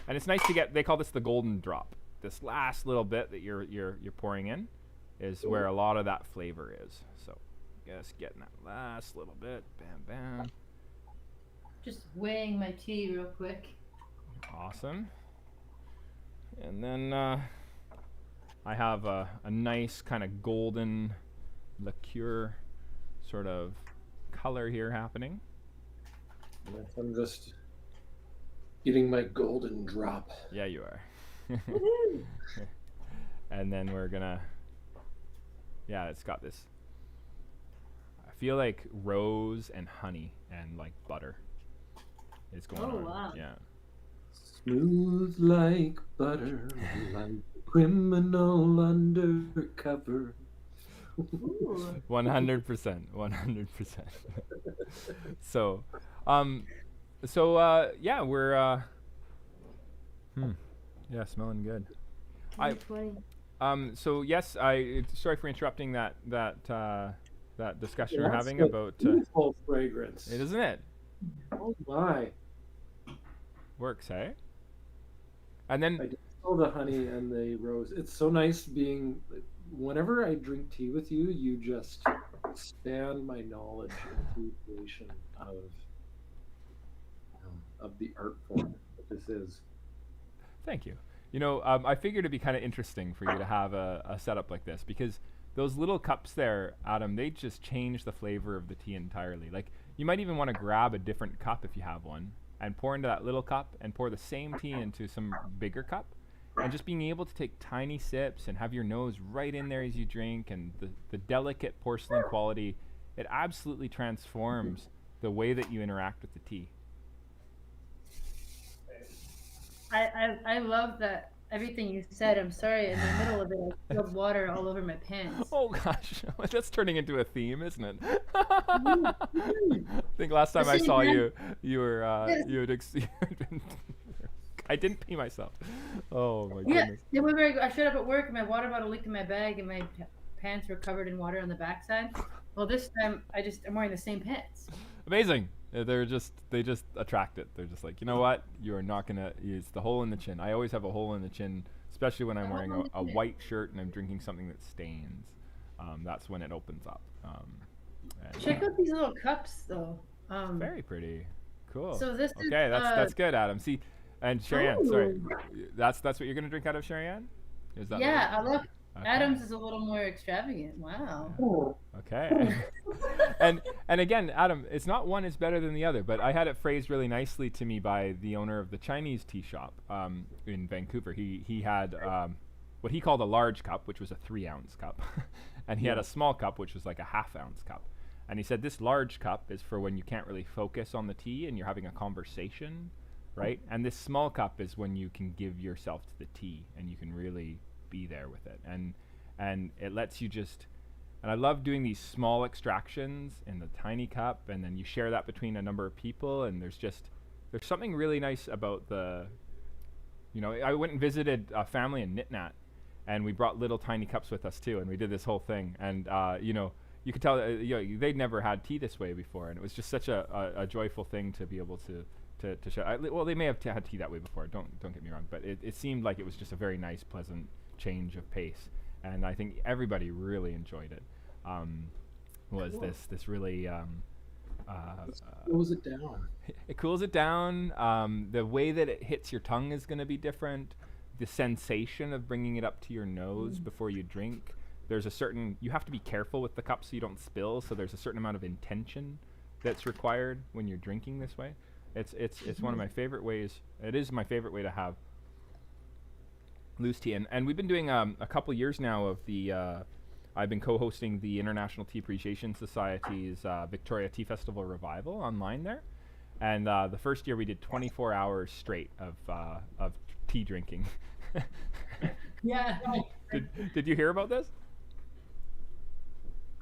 [SPEAKER 1] And it's nice to get. They call this the golden drop. This last little bit that you're pouring in is where a lot of that flavor is. So, just getting that last little bit. Bam, bam.
[SPEAKER 3] Just weighing my tea real quick.
[SPEAKER 1] Awesome. And then I have a nice kind of golden liqueur sort of color here happening.
[SPEAKER 2] Yes, I'm just getting my golden drop.
[SPEAKER 1] Yeah, you are. And then we're gonna, it's got this, I feel like rose and honey and like butter is going on.
[SPEAKER 3] Wow.
[SPEAKER 1] Yeah.
[SPEAKER 2] Smooth like butter, like criminal undercover.
[SPEAKER 1] 100%. 100%. So, we're smelling good. So yes, sorry for interrupting that discussion we're having about
[SPEAKER 2] beautiful fragrance.
[SPEAKER 1] Isn't it?
[SPEAKER 2] Oh my.
[SPEAKER 1] Works, hey? And then
[SPEAKER 2] I did smell the honey and the rose. It's so nice being. Whenever I drink tea with you, you just expand my knowledge and appreciation of the art form that this is.
[SPEAKER 1] Thank you. I figured it'd be kind of interesting for you to have a setup like this, because those little cups there, Adam, they just change the flavor of the tea entirely. Like, you might even want to grab a different cup if you have one and pour into that little cup and pour the same tea into some bigger cup. And just being able to take tiny sips and have your nose right in there as you drink, and the delicate porcelain quality, it absolutely transforms the way that you interact with the tea.
[SPEAKER 3] I love that everything you said. I'm sorry, in the middle of it, I spilled water all over my pants.
[SPEAKER 1] Oh gosh, that's turning into a theme, isn't it? I think last time I saw you were I didn't pee myself. Oh my goodness.
[SPEAKER 3] Yeah, I showed up at work and my water bottle leaked in my bag and my pants were covered in water on the backside. Well, this time I'm wearing the same pants.
[SPEAKER 1] Amazing. They just attract it. They're just like, you know what? You are not gonna. It's the hole in the chin. I always have a hole in the chin, especially when I'm wearing a white shirt and I'm drinking something that stains. That's when it opens up.
[SPEAKER 3] Check out these little cups, though.
[SPEAKER 1] Very pretty. Cool.
[SPEAKER 3] So this is
[SPEAKER 1] that's good, Adam. See, and Sherri Ann, sorry, that's what you're gonna drink out of, Sherri Ann? Is that?
[SPEAKER 3] Yeah,
[SPEAKER 1] Okay.
[SPEAKER 3] Adam's is a little more extravagant. Wow.
[SPEAKER 1] Okay. and again, Adam, it's not one is better than the other, but I had it phrased really nicely to me by the owner of the Chinese tea shop in Vancouver. He had what he called a large cup, which was a 3-ounce cup, and he had a small cup, which was like a 1/2-ounce cup. And he said this large cup is for when you can't really focus on the tea and you're having a conversation, right? And this small cup is when you can give yourself to the tea and you can really be there with it. And it lets you just, and I love doing these small extractions in the tiny cup, and then you share that between a number of people, and there's something really nice about I went and visited a family in Nitnat, and we brought little tiny cups with us too, and we did this whole thing, and you could tell they'd never had tea this way before, and it was just such a joyful thing to be able to share. Well, they may have had tea that way before, don't get me wrong, but it seemed like it was just a very nice, pleasant change of pace, and I think everybody really enjoyed it. Was this really
[SPEAKER 2] cools it down.
[SPEAKER 1] It cools it down. The way that it hits your tongue is going to be different. The sensation of bringing it up to your nose before you drink. There's you have to be careful with the cup so you don't spill. So there's a certain amount of intention that's required when you're drinking this way. It's one of my favorite ways. It is my favorite way to have loose tea. And we've been doing a couple years now of I've been co-hosting the International Tea Appreciation Society's Victoria Tea Festival Revival online there. And the first year we did 24 hours straight of tea drinking.
[SPEAKER 3] Yeah.
[SPEAKER 1] Did you hear about this?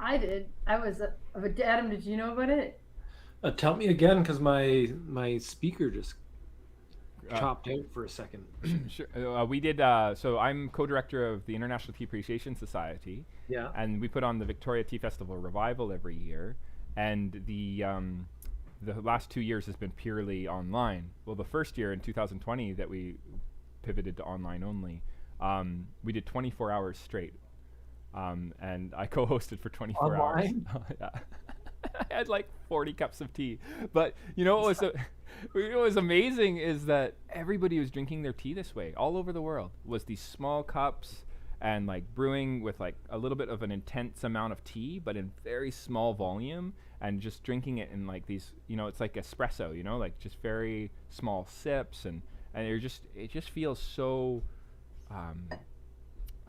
[SPEAKER 3] I did. Adam, did you know about it?
[SPEAKER 2] Tell me again, because my speaker just chopped out for a second.
[SPEAKER 1] Sure. We did. So I'm co-director of the International Tea Appreciation Society.
[SPEAKER 2] Yeah.
[SPEAKER 1] And we put on the Victoria Tea Festival Revival every year, and the last 2 years has been purely online. Well, the first year in 2020 that we pivoted to online only, we did 24 hours straight, and I co-hosted for 24
[SPEAKER 2] online?
[SPEAKER 1] hours. Yeah. I had like 40 cups of tea, but what was amazing is that everybody was drinking their tea this way all over the world. Was these small cups and like brewing with like a little bit of an intense amount of tea, but in very small volume, and just drinking it in like these, it's like espresso, like just very small sips, and it just feels so, I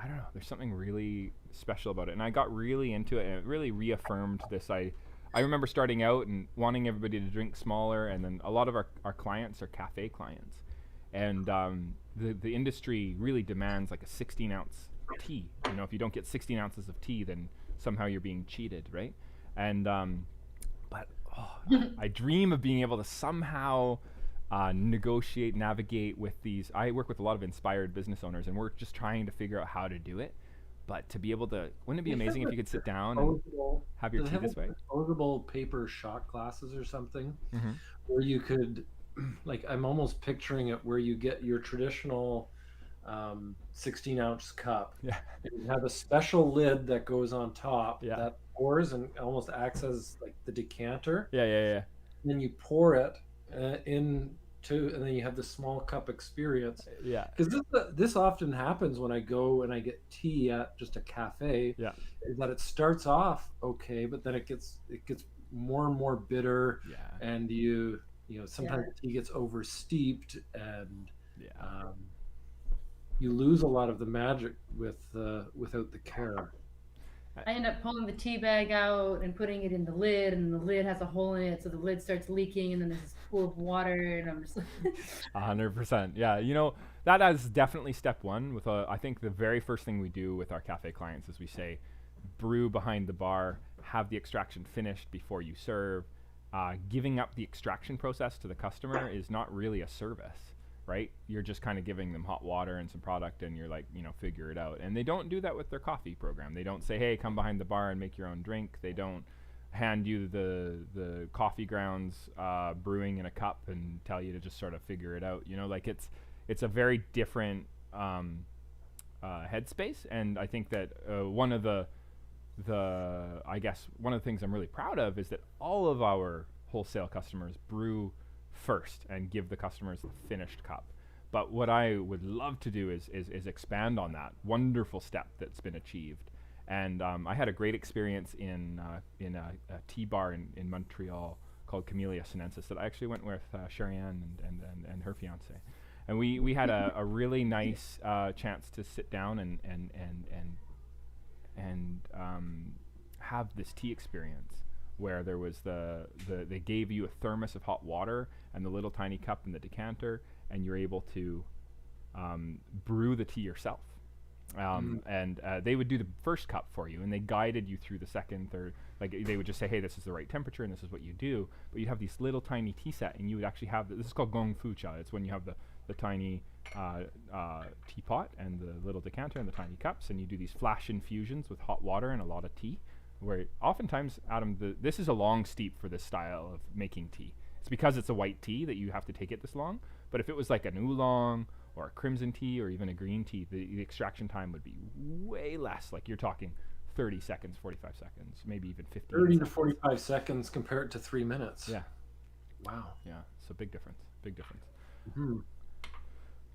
[SPEAKER 1] don't know, there's something really special about it. And I got really into it, and it really reaffirmed this. I remember starting out and wanting everybody to drink smaller, and then a lot of our clients are cafe clients, and the industry really demands like a 16-ounce tea. If you don't get 16 ounces of tea, then somehow you're being cheated, right? And but I dream of being able to somehow navigate with these. I work with a lot of inspired business owners, and we're just trying to figure out how to do it. But to be able to, wouldn't it be amazing if you could sit down and have your tea this way?
[SPEAKER 2] Disposable paper shot glasses or something, where you could, like, I'm almost picturing it where you get your traditional 16-ounce cup.
[SPEAKER 1] Yeah.
[SPEAKER 2] And you have a special lid that goes on top
[SPEAKER 1] Yeah.
[SPEAKER 2] that pours and almost acts as like the decanter.
[SPEAKER 1] Yeah.
[SPEAKER 2] And then you pour it and then you have the small cup experience.
[SPEAKER 1] Yeah.
[SPEAKER 2] Because this often happens when I go and I get tea at just a cafe.
[SPEAKER 1] Yeah.
[SPEAKER 2] Is that it starts off okay, but then it gets more and more bitter.
[SPEAKER 1] Yeah.
[SPEAKER 2] And sometimes the tea gets over steeped, and you lose a lot of the magic without the care.
[SPEAKER 3] I end up pulling the tea bag out and putting it in the lid, and the lid has a hole in it, so the lid starts leaking, and then there's this pool of water, and I'm just like
[SPEAKER 1] 100%. Yeah, that is definitely step one. I think the very first thing we do with our cafe clients is we say, brew behind the bar, have the extraction finished before you serve. Giving up the extraction process to the customer is not really a service. Right? You're just kind of giving them hot water and some product, and you're like, figure it out. And they don't do that with their coffee program. They don't say, hey, come behind the bar and make your own drink. They don't hand you the coffee grounds brewing in a cup and tell you to just sort of figure it out. It's a very different headspace. And I think that one of the things I'm really proud of is that all of our wholesale customers brew first and give the customers the finished cup. But what I would love to do is expand on that wonderful step that's been achieved. And I had a great experience in a tea bar in Montreal called Camellia Sinensis that I actually went with Sherri and her fiance. And we had a really nice chance to sit down and have this tea experience where there was they gave you a thermos of hot water and the little tiny cup in the decanter, and you're able to brew the tea yourself. And they would do the first cup for you, and they guided you through the second, third. Like they would just say, hey, this is the right temperature, and this is what you do. But you have these little tiny tea set, and you would actually have this is called gong fu cha. It's when you have the tiny teapot and the little decanter and the tiny cups, and you do these flash infusions with hot water and a lot of tea. Where oftentimes, Adam, this is a long steep for this style of making tea. It's because it's a white tea that you have to take it this long. But if it was like an oolong or a crimson tea or even a green tea, the extraction time would be way less. Like you're talking 30 seconds, 45 seconds, maybe even 15
[SPEAKER 2] 30
[SPEAKER 1] seconds.
[SPEAKER 2] to 45 seconds compared to 3 minutes.
[SPEAKER 1] Yeah.
[SPEAKER 2] Wow.
[SPEAKER 1] Yeah. So big difference. Big difference.
[SPEAKER 2] Mm-hmm.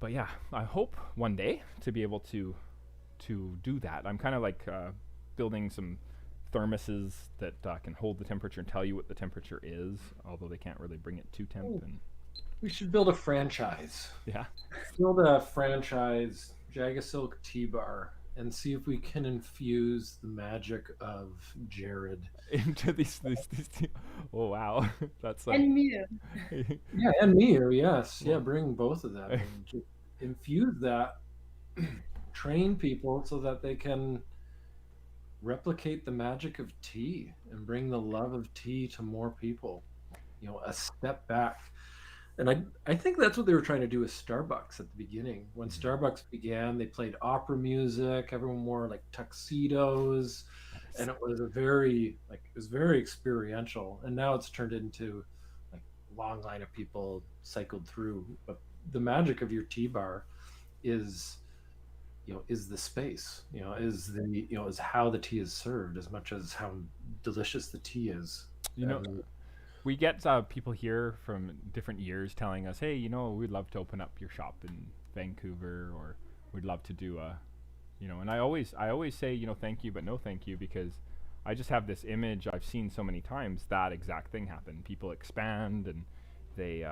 [SPEAKER 1] But yeah, I hope one day to be able to do that. I'm kind of like building some thermoses that can hold the temperature and tell you what the temperature is, although they can't really bring it to temp. And
[SPEAKER 2] we should build a franchise.
[SPEAKER 1] Yeah.
[SPEAKER 2] Build a franchise JagaSilk tea bar and see if we can infuse the magic of Jared
[SPEAKER 1] into these oh wow. That's
[SPEAKER 3] And Mew.
[SPEAKER 2] Yeah, and me, or yes. Yeah, bring both of them. And just infuse that, train people so that they can replicate the magic of tea and bring the love of tea to more people. You know, a step back. And I think that's what they were trying to do with Starbucks at the beginning. When Starbucks began, they played opera music. Everyone wore like tuxedos, and it was very experiential. And now it's turned into like a long line of people cycled through. But the magic of your tea bar is the space. Is how the tea is served as much as how delicious the tea is.
[SPEAKER 1] We get people here from different years telling us, hey, we'd love to open up your shop in Vancouver, or we'd love to do and I always say, thank you, but no thank you, because I just have this image I've seen so many times that exact thing happen. People expand and they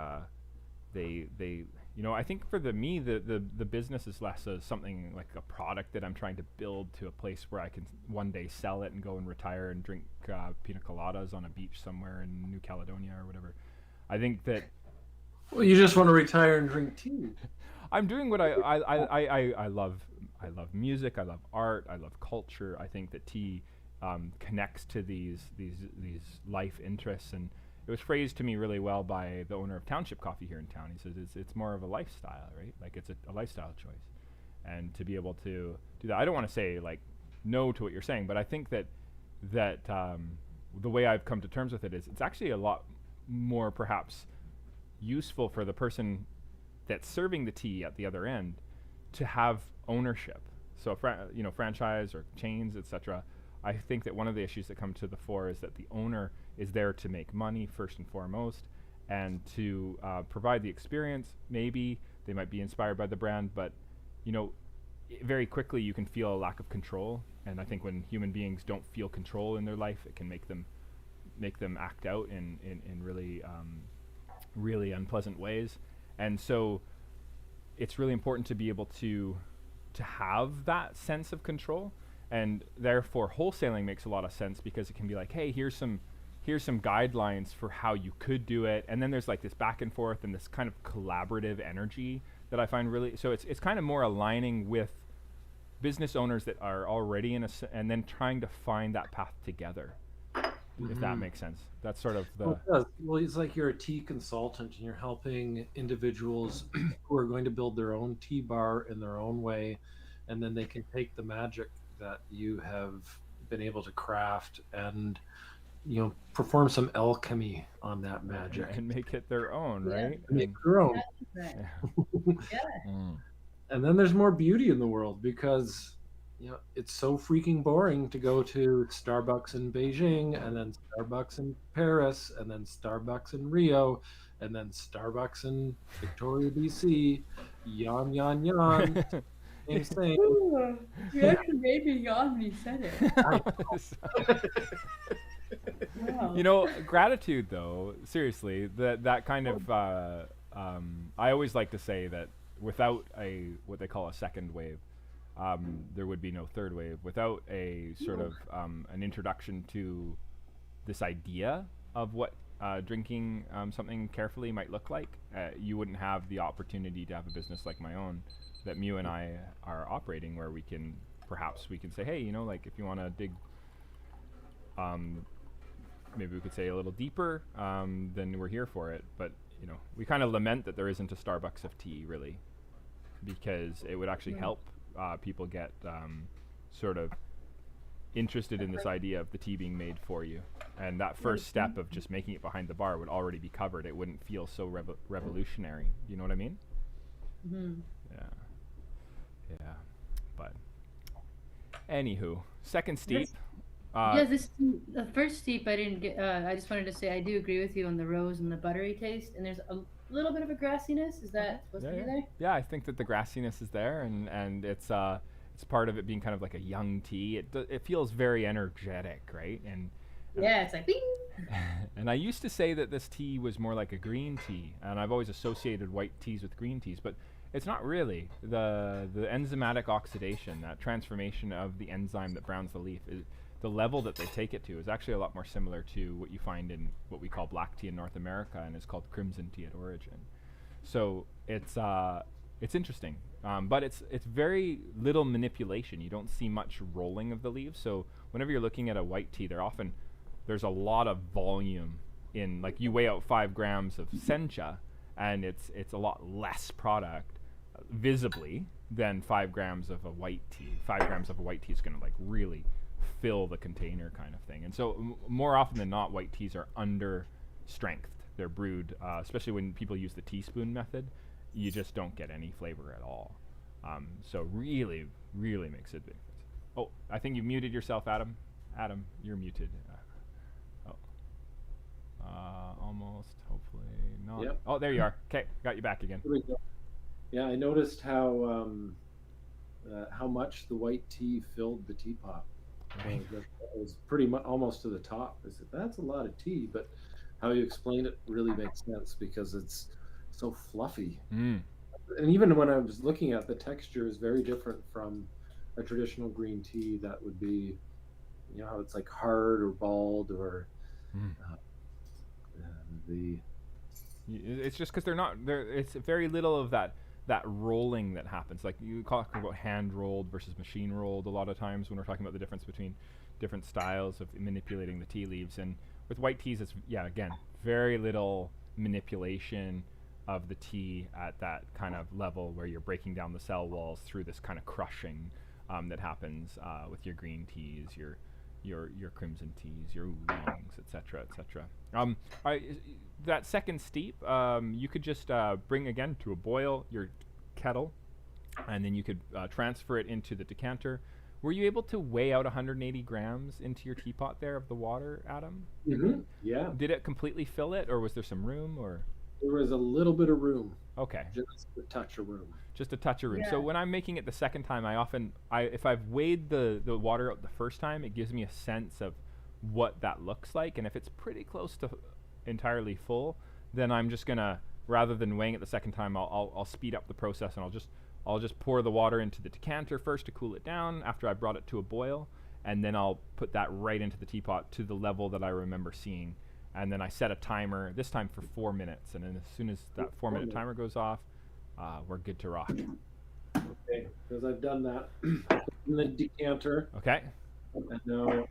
[SPEAKER 1] I think for me the business is less as something like a product that I'm trying to build to a place where I can one day sell it and go and retire and drink pina coladas on a beach somewhere in New Caledonia or whatever. I think that.
[SPEAKER 2] Well, you just want to retire and drink tea.
[SPEAKER 1] I'm doing what I love. I love music. I love art. I love culture. I think that tea connects to these life interests, and it was phrased to me really well by the owner of Township Coffee here in town. He says it's more of a lifestyle, right? Like it's a lifestyle choice. And to be able to do that, I don't want to say like no to what you're saying, but I think that the way I've come to terms with it is it's actually a lot more perhaps useful for the person that's serving the tea at the other end to have ownership. So franchise or chains, etc. I think that one of the issues that come to the fore is that the owner is there to make money first and foremost, and to provide the experience. Maybe they might be inspired by the brand, but very quickly you can feel a lack of control. And I think when human beings don't feel control in their life, it can make them act out in really really unpleasant ways. And so it's really important to be able to have that sense of control. And therefore wholesaling makes a lot of sense, because it can be like, hey, here's some guidelines for how you could do it, and then there's like this back and forth and this kind of collaborative energy that I find really, so it's kind of more aligning with business owners that are already and then trying to find that path together. If that makes sense. That's sort of the...
[SPEAKER 2] Well, it does. Well, it's like you're a tea consultant and you're helping individuals who are going to build their own tea bar in their own way, and then they can take the magic that you have been able to craft and perform some alchemy on that magic
[SPEAKER 1] and make it their own, right?
[SPEAKER 2] Make their own.
[SPEAKER 3] Right.
[SPEAKER 1] Yeah.
[SPEAKER 2] And then there's more beauty in the world, because it's so freaking boring to go to Starbucks in Beijing, and then Starbucks in Paris, and then Starbucks in Rio, and then Starbucks in Victoria, BC, Yawn, yawn, yawn. Same.
[SPEAKER 3] Ooh, you actually made me yawn when you said it. Wow.
[SPEAKER 1] You know, gratitude though, seriously, that kind of I always like to say that without a what they call a second wave, there would be no third wave. Without a sort of an introduction to this idea of what drinking something carefully might look like, you wouldn't have the opportunity to have a business like my own that Mew and I are operating, where we can say, hey, you know, like if you want to dig, maybe we could say a little deeper, then we're here for it. But you know, we kind of lament that there isn't a Starbucks of tea, really, because it would actually help people get sort of interested in this idea of the tea being made for you. And that first step of just making it behind the bar would already be covered. It wouldn't feel so revolutionary. You know what I mean?
[SPEAKER 3] Mm-hmm.
[SPEAKER 1] Yeah. But anywho, second steep.
[SPEAKER 3] The first steep I didn't get. I just wanted to say I do agree with you on the rose and the buttery taste, and there's a little bit of a grassiness. Is that supposed to be there?
[SPEAKER 1] Yeah, I think that the grassiness is there, and it's part of it being kind of like a young tea. It feels very energetic, right? And
[SPEAKER 3] yeah, it's like bing.
[SPEAKER 1] And I used to say that this tea was more like a green tea, and I've always associated white teas with green teas, but it's not really. The enzymatic oxidation, that transformation of the enzyme that browns the leaf, the level that they take it to is actually a lot more similar to what you find in what we call black tea in North America, and is called crimson tea at origin. So it's interesting, but it's very little manipulation. You don't see much rolling of the leaves. So whenever you're looking at a white tea, there's a lot of volume in, like, you weigh out 5 grams of sencha, and it's a lot less product visibly than 5 grams of a white tea. 5 grams of a white tea is going to like really fill the container, kind of thing. And so more often than not, white teas are under strength. They're brewed, especially when people use the teaspoon method, you just don't get any flavor at all. So really, really makes a difference. Oh, I think you've muted yourself, Adam. Adam, you're muted. Almost, hopefully not.
[SPEAKER 2] Yep.
[SPEAKER 1] Oh, there you are. Okay, got you back again.
[SPEAKER 2] Here we go. Yeah, I noticed how much the white tea filled the teapot.
[SPEAKER 1] Right.
[SPEAKER 2] It was pretty much almost to the top. I said, that's a lot of tea, but how you explain it really makes sense because it's so fluffy.
[SPEAKER 1] Mm.
[SPEAKER 2] And even when I was looking at the texture is very different from a traditional green tea that would be, you know, how it's like hard or bald or
[SPEAKER 1] it's just because they're not there. It's very little of that rolling that happens. Like you talk about hand rolled versus machine rolled a lot of times when we're talking about the difference between different styles of manipulating the tea leaves. And with white teas, it's again very little manipulation of the tea at that kind of level where you're breaking down the cell walls through this kind of crushing that happens with your green teas, your crimson teas, your oolongs, etc., etc. That second steep, you could just bring again to a boil your kettle, and then you could transfer it into the decanter. Were you able to weigh out 180 grams into your teapot there of the water, Adam?
[SPEAKER 2] Mm-hmm. Yeah.
[SPEAKER 1] Did it completely fill it, or was there some room, or?
[SPEAKER 2] There was a little bit of room.
[SPEAKER 1] Okay.
[SPEAKER 2] Just a touch of room.
[SPEAKER 1] Just a touch of room.
[SPEAKER 3] Yeah.
[SPEAKER 1] So when I'm making it the second time, if I've weighed the water out the first time, it gives me a sense of what that looks like. And if it's pretty close to entirely full, then I'm just gonna, rather than weighing it the second time, I'll speed up the process, and I'll just pour the water into the decanter first to cool it down after I brought it to a boil, and then I'll put that right into the teapot to the level that I remember seeing. And then I set a timer, this time for 4 minutes. And then as soon as that 4-minute timer goes off, we're good to rock.
[SPEAKER 2] Okay, because I've done that in the decanter.
[SPEAKER 1] Okay.
[SPEAKER 2] And now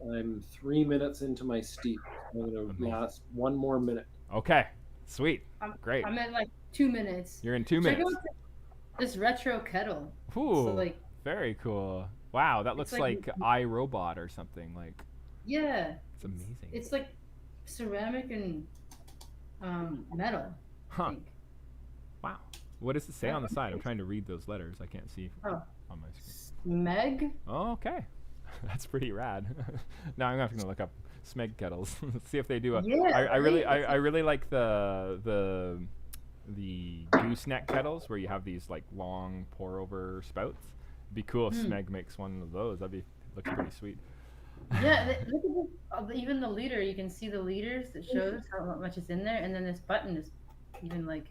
[SPEAKER 2] I'm 3 minutes into my steep. I'm going to last 1 more minute.
[SPEAKER 1] Okay. Sweet. Great.
[SPEAKER 3] I'm at like 2 minutes.
[SPEAKER 1] You're in 2
[SPEAKER 3] Check
[SPEAKER 1] minutes.
[SPEAKER 3] out this retro kettle.
[SPEAKER 1] Ooh,
[SPEAKER 3] So, like,
[SPEAKER 1] very cool. Wow, that looks like iRobot or something. Like,
[SPEAKER 3] yeah,
[SPEAKER 1] it's amazing.
[SPEAKER 3] it's like ceramic and metal. I
[SPEAKER 1] Huh.
[SPEAKER 3] think.
[SPEAKER 1] Wow. What does it say on the side? I'm trying to read those letters. I can't see
[SPEAKER 3] Oh.
[SPEAKER 1] on my screen.
[SPEAKER 3] Meg.
[SPEAKER 1] Oh, okay. That's pretty rad. Now I'm going to look up Smeg kettles. See if they do a.
[SPEAKER 3] Yeah,
[SPEAKER 1] I really like the the gooseneck kettles where you have these like long pour over spouts. It'd be cool if Smeg makes one of those. Looks pretty sweet.
[SPEAKER 3] Yeah, look at this, even the liter. You can see the liters that shows how much is in there, and then this button is even like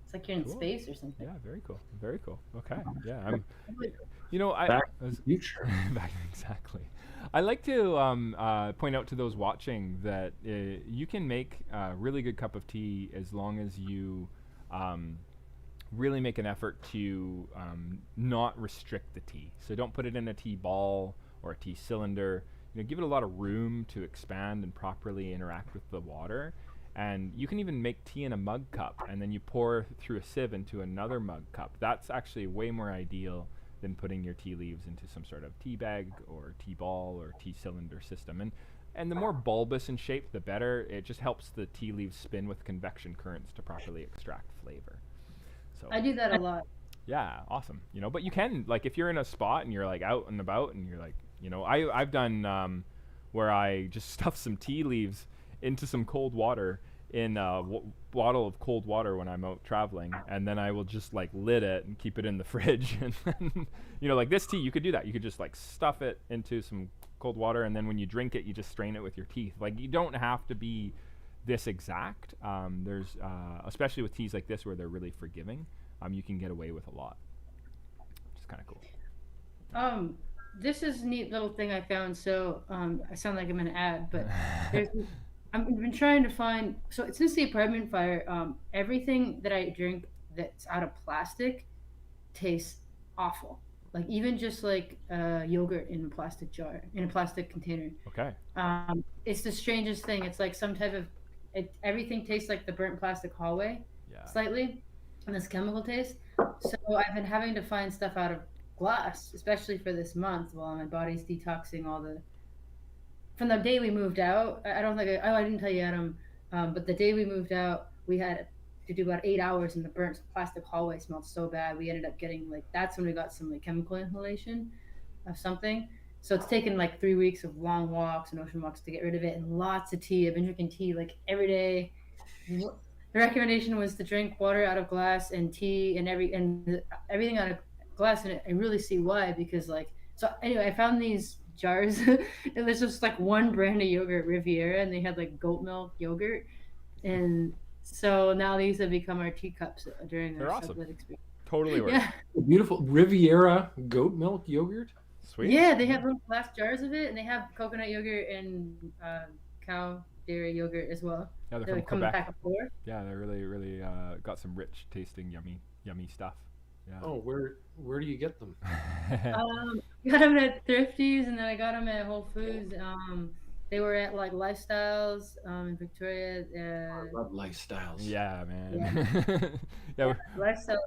[SPEAKER 3] it's like you're in space or something.
[SPEAKER 1] Yeah, very cool. Very cool. Okay. Yeah, I'm.
[SPEAKER 2] Back to the future.
[SPEAKER 1] Exactly. I like to point out to those watching that you can make a really good cup of tea as long as you really make an effort to not restrict the tea. So don't put it in a tea ball or a tea cylinder. Give it a lot of room to expand and properly interact with the water. And you can even make tea in a mug cup, and then you pour through a sieve into another mug cup. That's actually way more ideal than putting your tea leaves into some sort of tea bag or tea ball or tea cylinder system. And the more bulbous in shape, the better. It just helps the tea leaves spin with convection currents to properly extract flavor. So
[SPEAKER 3] I do that a lot.
[SPEAKER 1] Yeah, awesome. But you can, like, if you're in a spot and you're like out and about and you're like, I've done where I just stuff some tea leaves into some cold water in a bottle of cold water when I'm out traveling, and then I will just like lid it and keep it in the fridge. And then, like this tea, you could do that. You could just like stuff it into some cold water, and then when you drink it, you just strain it with your teeth. Like, you don't have to be this exact. There's especially with teas like this where they're really forgiving, you can get away with a lot, which is kind of cool.
[SPEAKER 3] This is a neat little thing I found. So I sound like I'm an ad, but I've been trying to find. So since the apartment fire, everything that I drink that's out of plastic tastes awful. Like even just like yogurt in a plastic jar, in a plastic container.
[SPEAKER 1] Okay.
[SPEAKER 3] It's the strangest thing. It's like some type of everything tastes like the burnt plastic hallway, slightly, and this chemical taste. So I've been having to find stuff out of glass, especially for this month while my body's detoxing all the. From the day we moved out, I don't think I didn't tell you, Adam, but the day we moved out, we had to do about 8 hours, and the burnt plastic hallway smelled so bad. We ended up getting that's when we got some chemical inhalation of something. So it's taken 3 weeks of long walks and ocean walks to get rid of it, and lots of tea. I've been drinking tea every day. The recommendation was to drink water out of glass and tea and everything out of glass, and I really see why, because so anyway, I found these jars and there's just one brand of yogurt, Riviera, and they had goat milk yogurt, and so now these have become our teacups during our sublet experience.
[SPEAKER 1] Totally works.
[SPEAKER 3] Yeah.
[SPEAKER 2] Beautiful Riviera goat milk yogurt.
[SPEAKER 1] Sweet.
[SPEAKER 3] Yeah, they have little glass jars of it, and they have coconut yogurt and cow dairy yogurt as well.
[SPEAKER 1] Yeah, they're from Quebec. Pack of 4. Yeah, they're really got some rich tasting yummy stuff. Yeah.
[SPEAKER 2] Oh, where do you get them?
[SPEAKER 3] Got them at Thrifties, and then I got them at Whole Foods. They were at Lifestyles in Victoria.
[SPEAKER 2] I love Lifestyles.
[SPEAKER 1] Yeah, man. Yeah.
[SPEAKER 3] Lifestyle.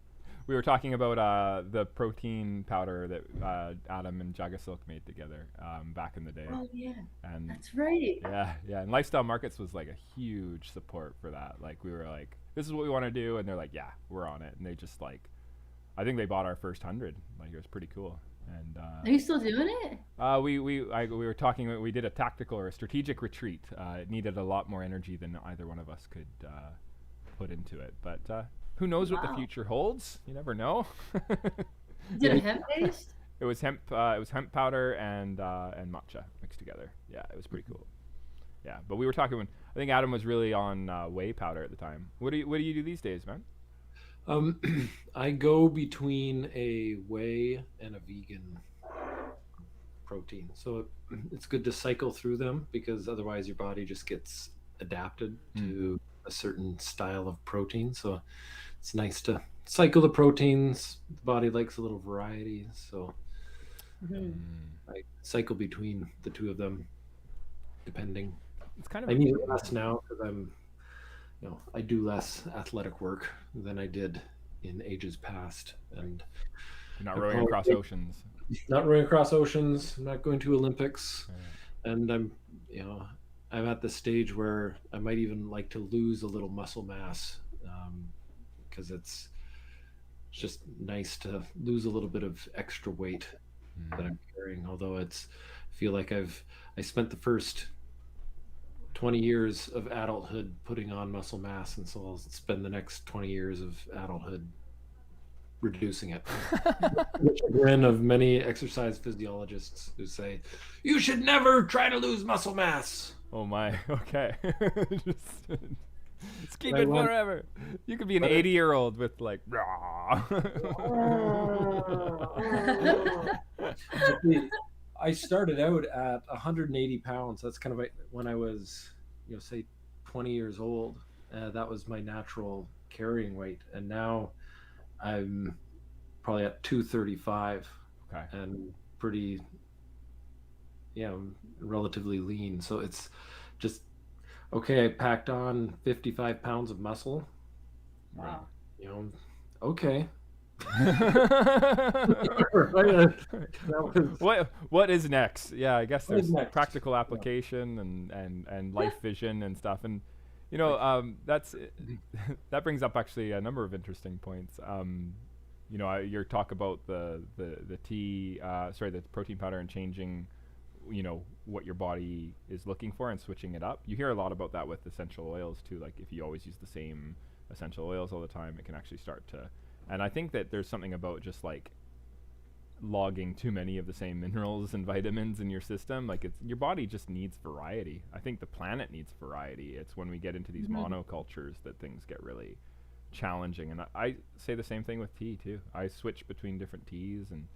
[SPEAKER 1] We were talking about the protein powder that Adam and JagaSilk made together back in the day.
[SPEAKER 3] Oh yeah,
[SPEAKER 1] and
[SPEAKER 3] that's right.
[SPEAKER 1] Yeah. And Lifestyle Markets was a huge support for that. We were like, this is what we want to do, and they're like, yeah, we're on it. And they just I think they bought our first 100. It was pretty cool. And
[SPEAKER 3] are you still doing it?
[SPEAKER 1] We were talking. We did a tactical or a strategic retreat. It needed a lot more energy than either one of us could put into it. But who knows what the future holds? You never know.
[SPEAKER 3] Is it hemp based?
[SPEAKER 1] It was hemp. It was hemp powder and matcha mixed together. Yeah, it was pretty cool. Yeah, but we were talking when I think Adam was really on whey powder at the time. What do you do these days, man?
[SPEAKER 2] I go between a whey and a vegan protein. So it's good to cycle through them, because otherwise your body just gets adapted to a certain style of protein. So it's nice to cycle the proteins. The body likes a little variety. So I cycle between the two of them, depending.
[SPEAKER 1] It's kind of
[SPEAKER 2] I need it less now because I do less athletic work than I did in ages past, and
[SPEAKER 1] you're not rowing across oceans.
[SPEAKER 2] Not rowing across oceans. I'm not going to Olympics, and I'm at the stage where I might even like to lose a little muscle mass, because it's just nice to lose a little bit of extra weight that I'm carrying. Although I feel like I spent the first 20 years of adulthood putting on muscle mass, and so I'll spend the next 20 years of adulthood reducing it. The chagrin of many exercise physiologists who say, you should never try to lose muscle mass.
[SPEAKER 1] Oh my, okay. Just keep it forever. You could be an 80-year-old with like, raw.
[SPEAKER 2] I started out at 180 pounds. That's kind of when I was, say 20 years old. That was my natural carrying weight. And now I'm probably at 235.
[SPEAKER 1] Okay.
[SPEAKER 2] And pretty, relatively lean. So it's just, okay, I packed on 55 pounds of muscle.
[SPEAKER 3] Wow.
[SPEAKER 2] Okay.
[SPEAKER 1] What is next? Yeah, I guess there's practical application and life vision and stuff, and that brings up actually a number of interesting points. Your talk about the protein powder and changing what your body is looking for and switching it up. You hear a lot about that with essential oils too. Like if you always use the same essential oils all the time, it can actually start to. And I think that there's something about just like logging too many of the same minerals and vitamins in your system. Like your body just needs variety. I think the planet needs variety. It's when we get into these monocultures that things get really challenging. And I say the same thing with tea too. I switch between different teas and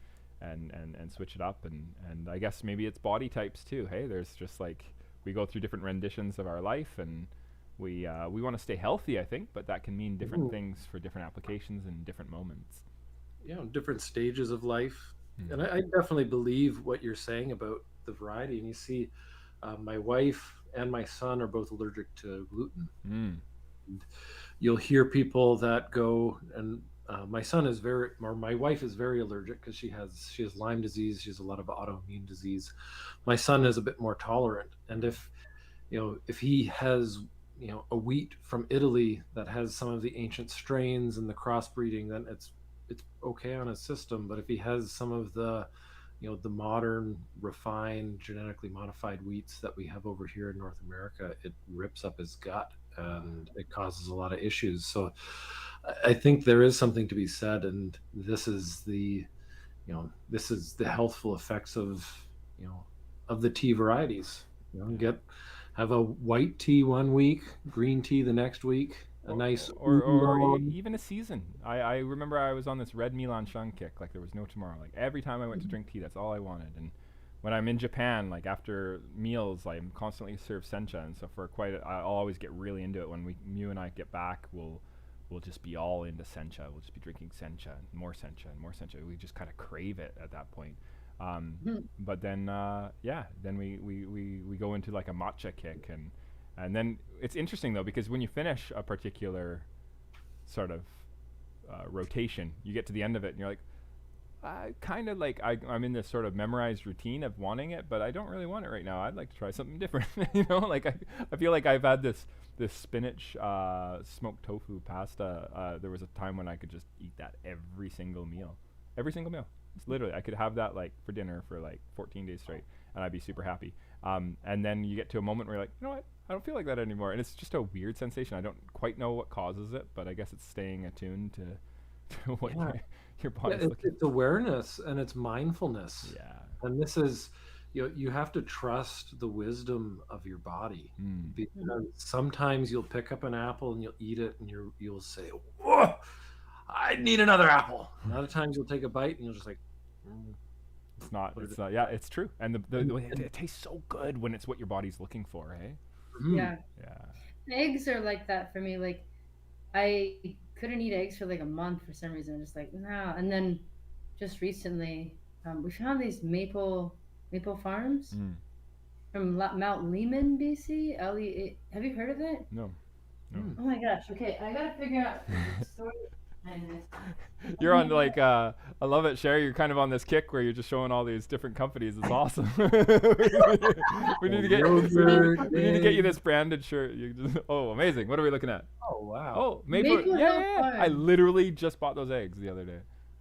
[SPEAKER 1] switch it up. And I guess maybe it's body types too. Hey, there's just like we go through different renditions of our life, and we want to stay healthy, I think, but that can mean different things for different applications and different moments.
[SPEAKER 2] Different stages of life. And I definitely believe what you're saying about the variety. And you see, my wife and my son are both allergic to gluten. And you'll hear people that go, and my wife is very allergic because she has Lyme disease. She has a lot of autoimmune disease. My son is a bit more tolerant. And if he has a wheat from Italy that has some of the ancient strains and the crossbreeding, then it's okay on his system. But if he has some of the the modern refined genetically modified wheats that we have over here in North America, it rips up his gut and it causes a lot of issues. So I think there is something to be said, and this is the healthful effects of the tea varieties. Have a white tea one week, green tea the next week,
[SPEAKER 1] or even a season. I remember I was on this red Melanchon kick, like there was no tomorrow. Like every time I went to drink tea, that's all I wanted. And when I'm in Japan, like after meals, I'm constantly served sencha, and so I'll always get really into it. When you and I get back, we'll just be all into sencha. We'll just be drinking sencha and more sencha and more sencha. We just kind of crave it at that point. But then we go into like a matcha kick, and then it's interesting though, because when you finish a particular sort of rotation, you get to the end of it and you're like, I'm in this sort of memorized routine of wanting it, but I don't really want it right now. I'd like to try something different. Like I feel like I've had this spinach smoked tofu pasta. There was a time when I could just eat that every single meal. It's literally, I could have that like for dinner for like 14 days straight, and I'd be super happy. And then you get to a moment where you're like, you know what? I don't feel like that anymore. And it's just a weird sensation. I don't quite know what causes it, but I guess it's staying attuned to what your body's looking.
[SPEAKER 2] It's awareness and it's mindfulness.
[SPEAKER 1] Yeah.
[SPEAKER 2] And this is, you have to trust the wisdom of your body. Because sometimes you'll pick up an apple and you'll eat it and you'll say, whoa, I need another apple. And other times you'll take a bite and you'll just like,
[SPEAKER 1] It's not. Yeah, it's true. And it tastes so good when it's what your body's looking for, hey?
[SPEAKER 3] Yeah. Eggs are like that for me. Like, I couldn't eat eggs for like a month for some reason. I'm just like, no. And then just recently, we found these maple farms from Mount Lehman, BC. Have you heard of it?
[SPEAKER 1] No.
[SPEAKER 3] Oh my gosh. Okay, I gotta figure out the story.
[SPEAKER 1] You're on like I love it, Sherri. You're kind of on this kick where you're just showing all these different companies. It's awesome. we need to get you this branded shirt. Amazing. What are we looking at?
[SPEAKER 2] Oh wow.
[SPEAKER 1] Oh, maple. Yeah. I literally just bought those eggs the other day.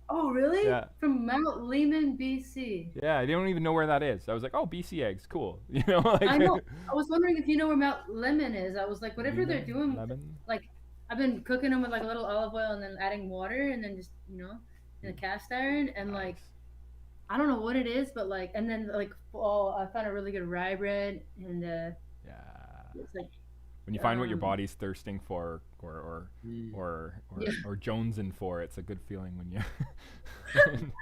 [SPEAKER 3] Oh, really?
[SPEAKER 1] Yeah.
[SPEAKER 3] From Mount Lehman, BC.
[SPEAKER 1] Yeah, I don't even know where that is. I was like, oh, BC eggs, cool. You know, like.
[SPEAKER 3] I know. I was wondering if you know where Mount Lemon is. I was like, whatever they're doing,
[SPEAKER 1] Lemon.
[SPEAKER 3] like, I've been cooking them with like a little olive oil and then adding water and then just in a cast iron and
[SPEAKER 1] Nice.
[SPEAKER 3] like I don't know what it is, but like and then like I found a really good rye bread and
[SPEAKER 1] Yeah.
[SPEAKER 3] it's like
[SPEAKER 1] When you find what your body's thirsting for, or
[SPEAKER 3] Yeah.
[SPEAKER 1] jonesing for, it's a good feeling when you.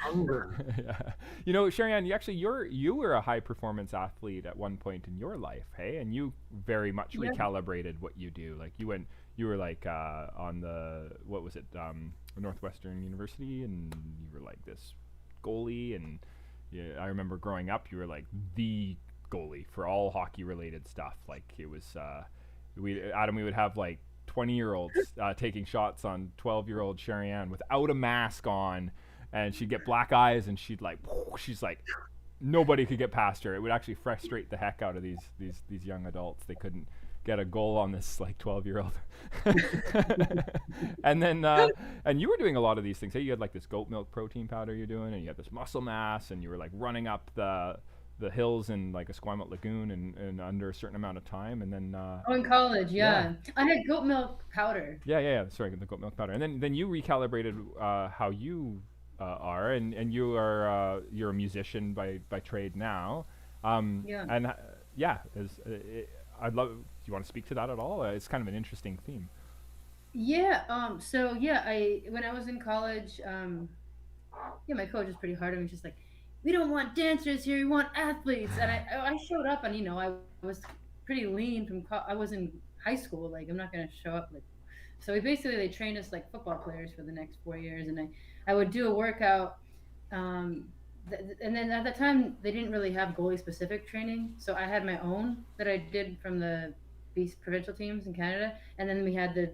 [SPEAKER 2] Hunger.
[SPEAKER 1] Yeah. You know, Sherri Ann, you were a high performance athlete at one point in your life, hey, and you very much
[SPEAKER 3] Yeah.
[SPEAKER 1] recalibrated what you do. Like you were like on the what was it, Northwestern University, and you were like this goalie, and yeah, I remember growing up, you were like the goalie for all hockey related stuff. Like it was. We would have like 20-year-olds taking shots on 12-year-old Sherri Ann without a mask on, and she'd get black eyes, and she's like nobody could get past her. It would actually frustrate the heck out of these young adults. They couldn't get a goal on this like 12-year-old. And then and you were doing a lot of these things. Hey, you had like this goat milk protein powder you're doing, and you had this muscle mass, and you were like running up the hills in like a Esquimalt lagoon and under a certain amount of time, and then
[SPEAKER 3] in college, yeah. I had goat milk powder.
[SPEAKER 1] Yeah. Sorry, the goat milk powder, and then you recalibrated how you are, and you are you're a musician by trade now.
[SPEAKER 3] Yeah.
[SPEAKER 1] And I'd love. Do you want to speak to that at all? It's kind of an interesting theme.
[SPEAKER 3] Yeah. So yeah, when I was in college, my coach was pretty hard on me. Just like, we don't want dancers here. We want athletes. And I showed up, and I was pretty lean from. I was in high school. Like, I'm not gonna show up like. So they trained us like football players for the next 4 years, and I would do a workout. And then at the time they didn't really have goalie specific training, so I had my own that I did from the Beast provincial teams in Canada, and then we had the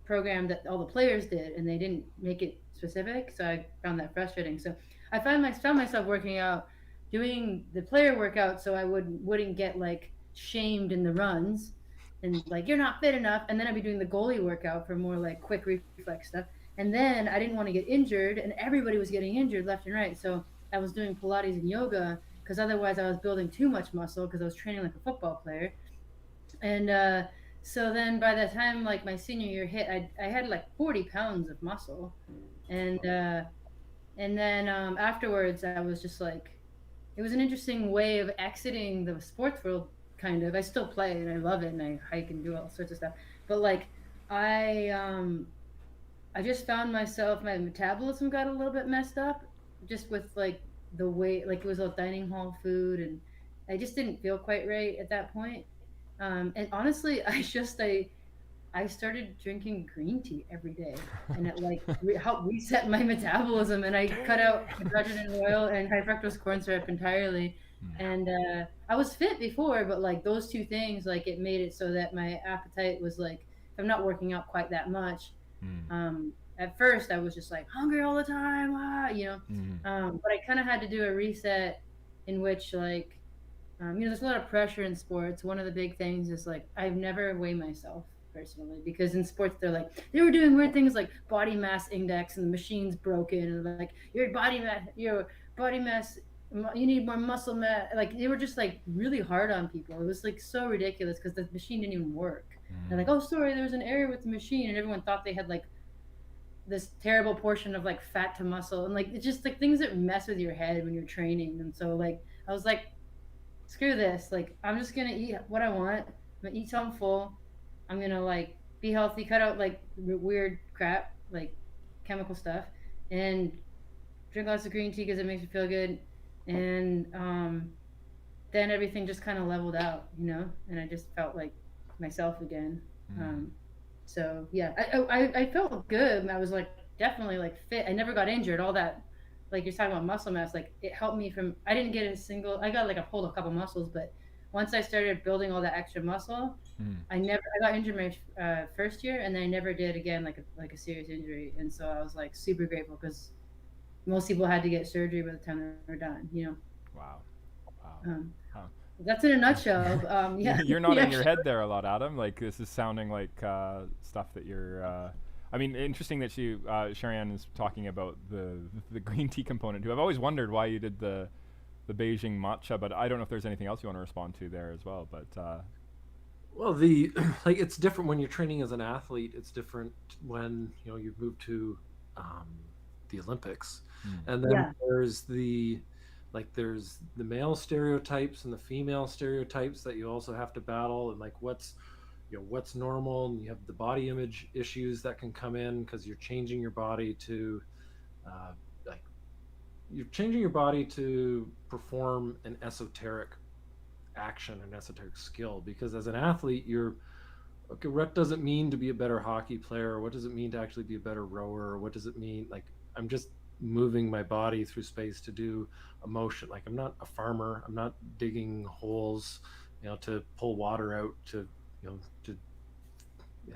[SPEAKER 3] program that all the players did, and they didn't make it specific, so I found that frustrating. So I found myself working out, doing the player workout, so I wouldn't get like shamed in the runs, and like you're not fit enough, and then I'd be doing the goalie workout for more like quick reflex stuff, and then I didn't want to get injured, and everybody was getting injured left and right, so I was doing Pilates and yoga because otherwise I was building too much muscle because I was training like a football player, and so then by the time like my senior year hit, I had like 40 pounds of muscle, and then afterwards I was just like, it was an interesting way of exiting the sports world. Kind of, I still play and I love it and I hike and do all sorts of stuff, but like I I just found myself, my metabolism got a little bit messed up just with like the way, like it was all dining hall food, and I just didn't feel quite right at that point. And honestly, I started drinking green tea every day, and it like helped reset my metabolism. And I cut out hydrogenated oil and high fructose corn syrup entirely. And I was fit before, but like those two things, like it made it so that my appetite was like, if I'm not working out quite that much. At first, I was just like hungry all the time, but I kind of had to do a reset in which like there's a lot of pressure in sports. One of the big things is like I've never weighed myself personally, because in sports they were doing weird things like body mass index and the machine's broken, and like your body mass, you need more muscle mass. Like they were just like really hard on people. It was like so ridiculous because the machine didn't even work. They're like, oh sorry, there was an error with the machine, and everyone thought they had like this terrible portion of like fat to muscle, and like it's just like things that mess with your head when you're training. And so like I was like, screw this, like I'm just gonna eat what I want. I'm gonna eat something full. I'm gonna like be healthy, cut out like weird crap like chemical stuff, and drink lots of green tea because it makes me feel good. And then everything just kind of leveled out, and I just felt like myself again. So yeah, I felt good. I was like definitely like fit. I never got injured. All that, like you're talking about muscle mass, like it helped me from. I didn't get I got like I pulled a couple muscles, but once I started building all that extra muscle, I got injured my first year, and then I never did again, like a serious injury. And so I was like super grateful, because most people had to get surgery by the time they were done.
[SPEAKER 1] Wow.
[SPEAKER 3] That's in a nutshell. Yeah.
[SPEAKER 1] You're not in your head there a lot, Adam. Like this is sounding like stuff that you're. I mean, interesting that you, Sherri is talking about the green tea component too. I've always wondered why you did the Beijing matcha, but I don't know if there's anything else you want to respond to there as well. But
[SPEAKER 2] well, the like it's different when you're training as an athlete. It's different when you move to the Olympics, and then there's the male stereotypes and the female stereotypes that you also have to battle, and like what's normal, and you have the body image issues that can come in because you're changing your body to perform an esoteric action, an esoteric skill. Because as an athlete, what does it mean to be a better hockey player? What does it mean to actually be a better rower? What does it mean? Like, I'm just moving my body through space to do a motion. Like, I'm not a farmer. I'm not digging holes, to pull water out to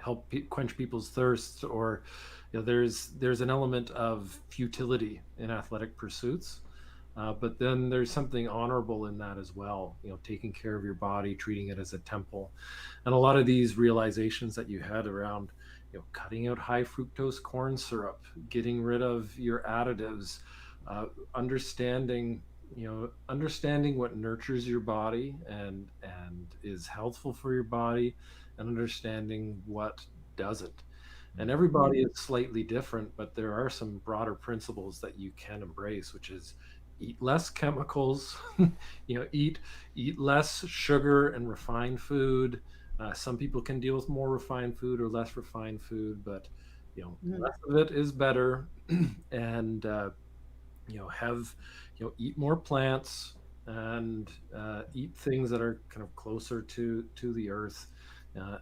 [SPEAKER 2] help quench people's thirst, or there's an element of futility in athletic pursuits, but then there's something honorable in that as well, taking care of your body, treating it as a temple. And a lot of these realizations that you had around cutting out high fructose corn syrup, getting rid of your additives, understanding what nurtures your body and is healthful for your body, and understanding what doesn't. And everybody is slightly different, but there are some broader principles that you can embrace, which is eat less chemicals, eat less sugar and refined food. Some people can deal with more refined food or less refined food, but less of it is better. And eat more plants, and eat things that are kind of closer to the earth.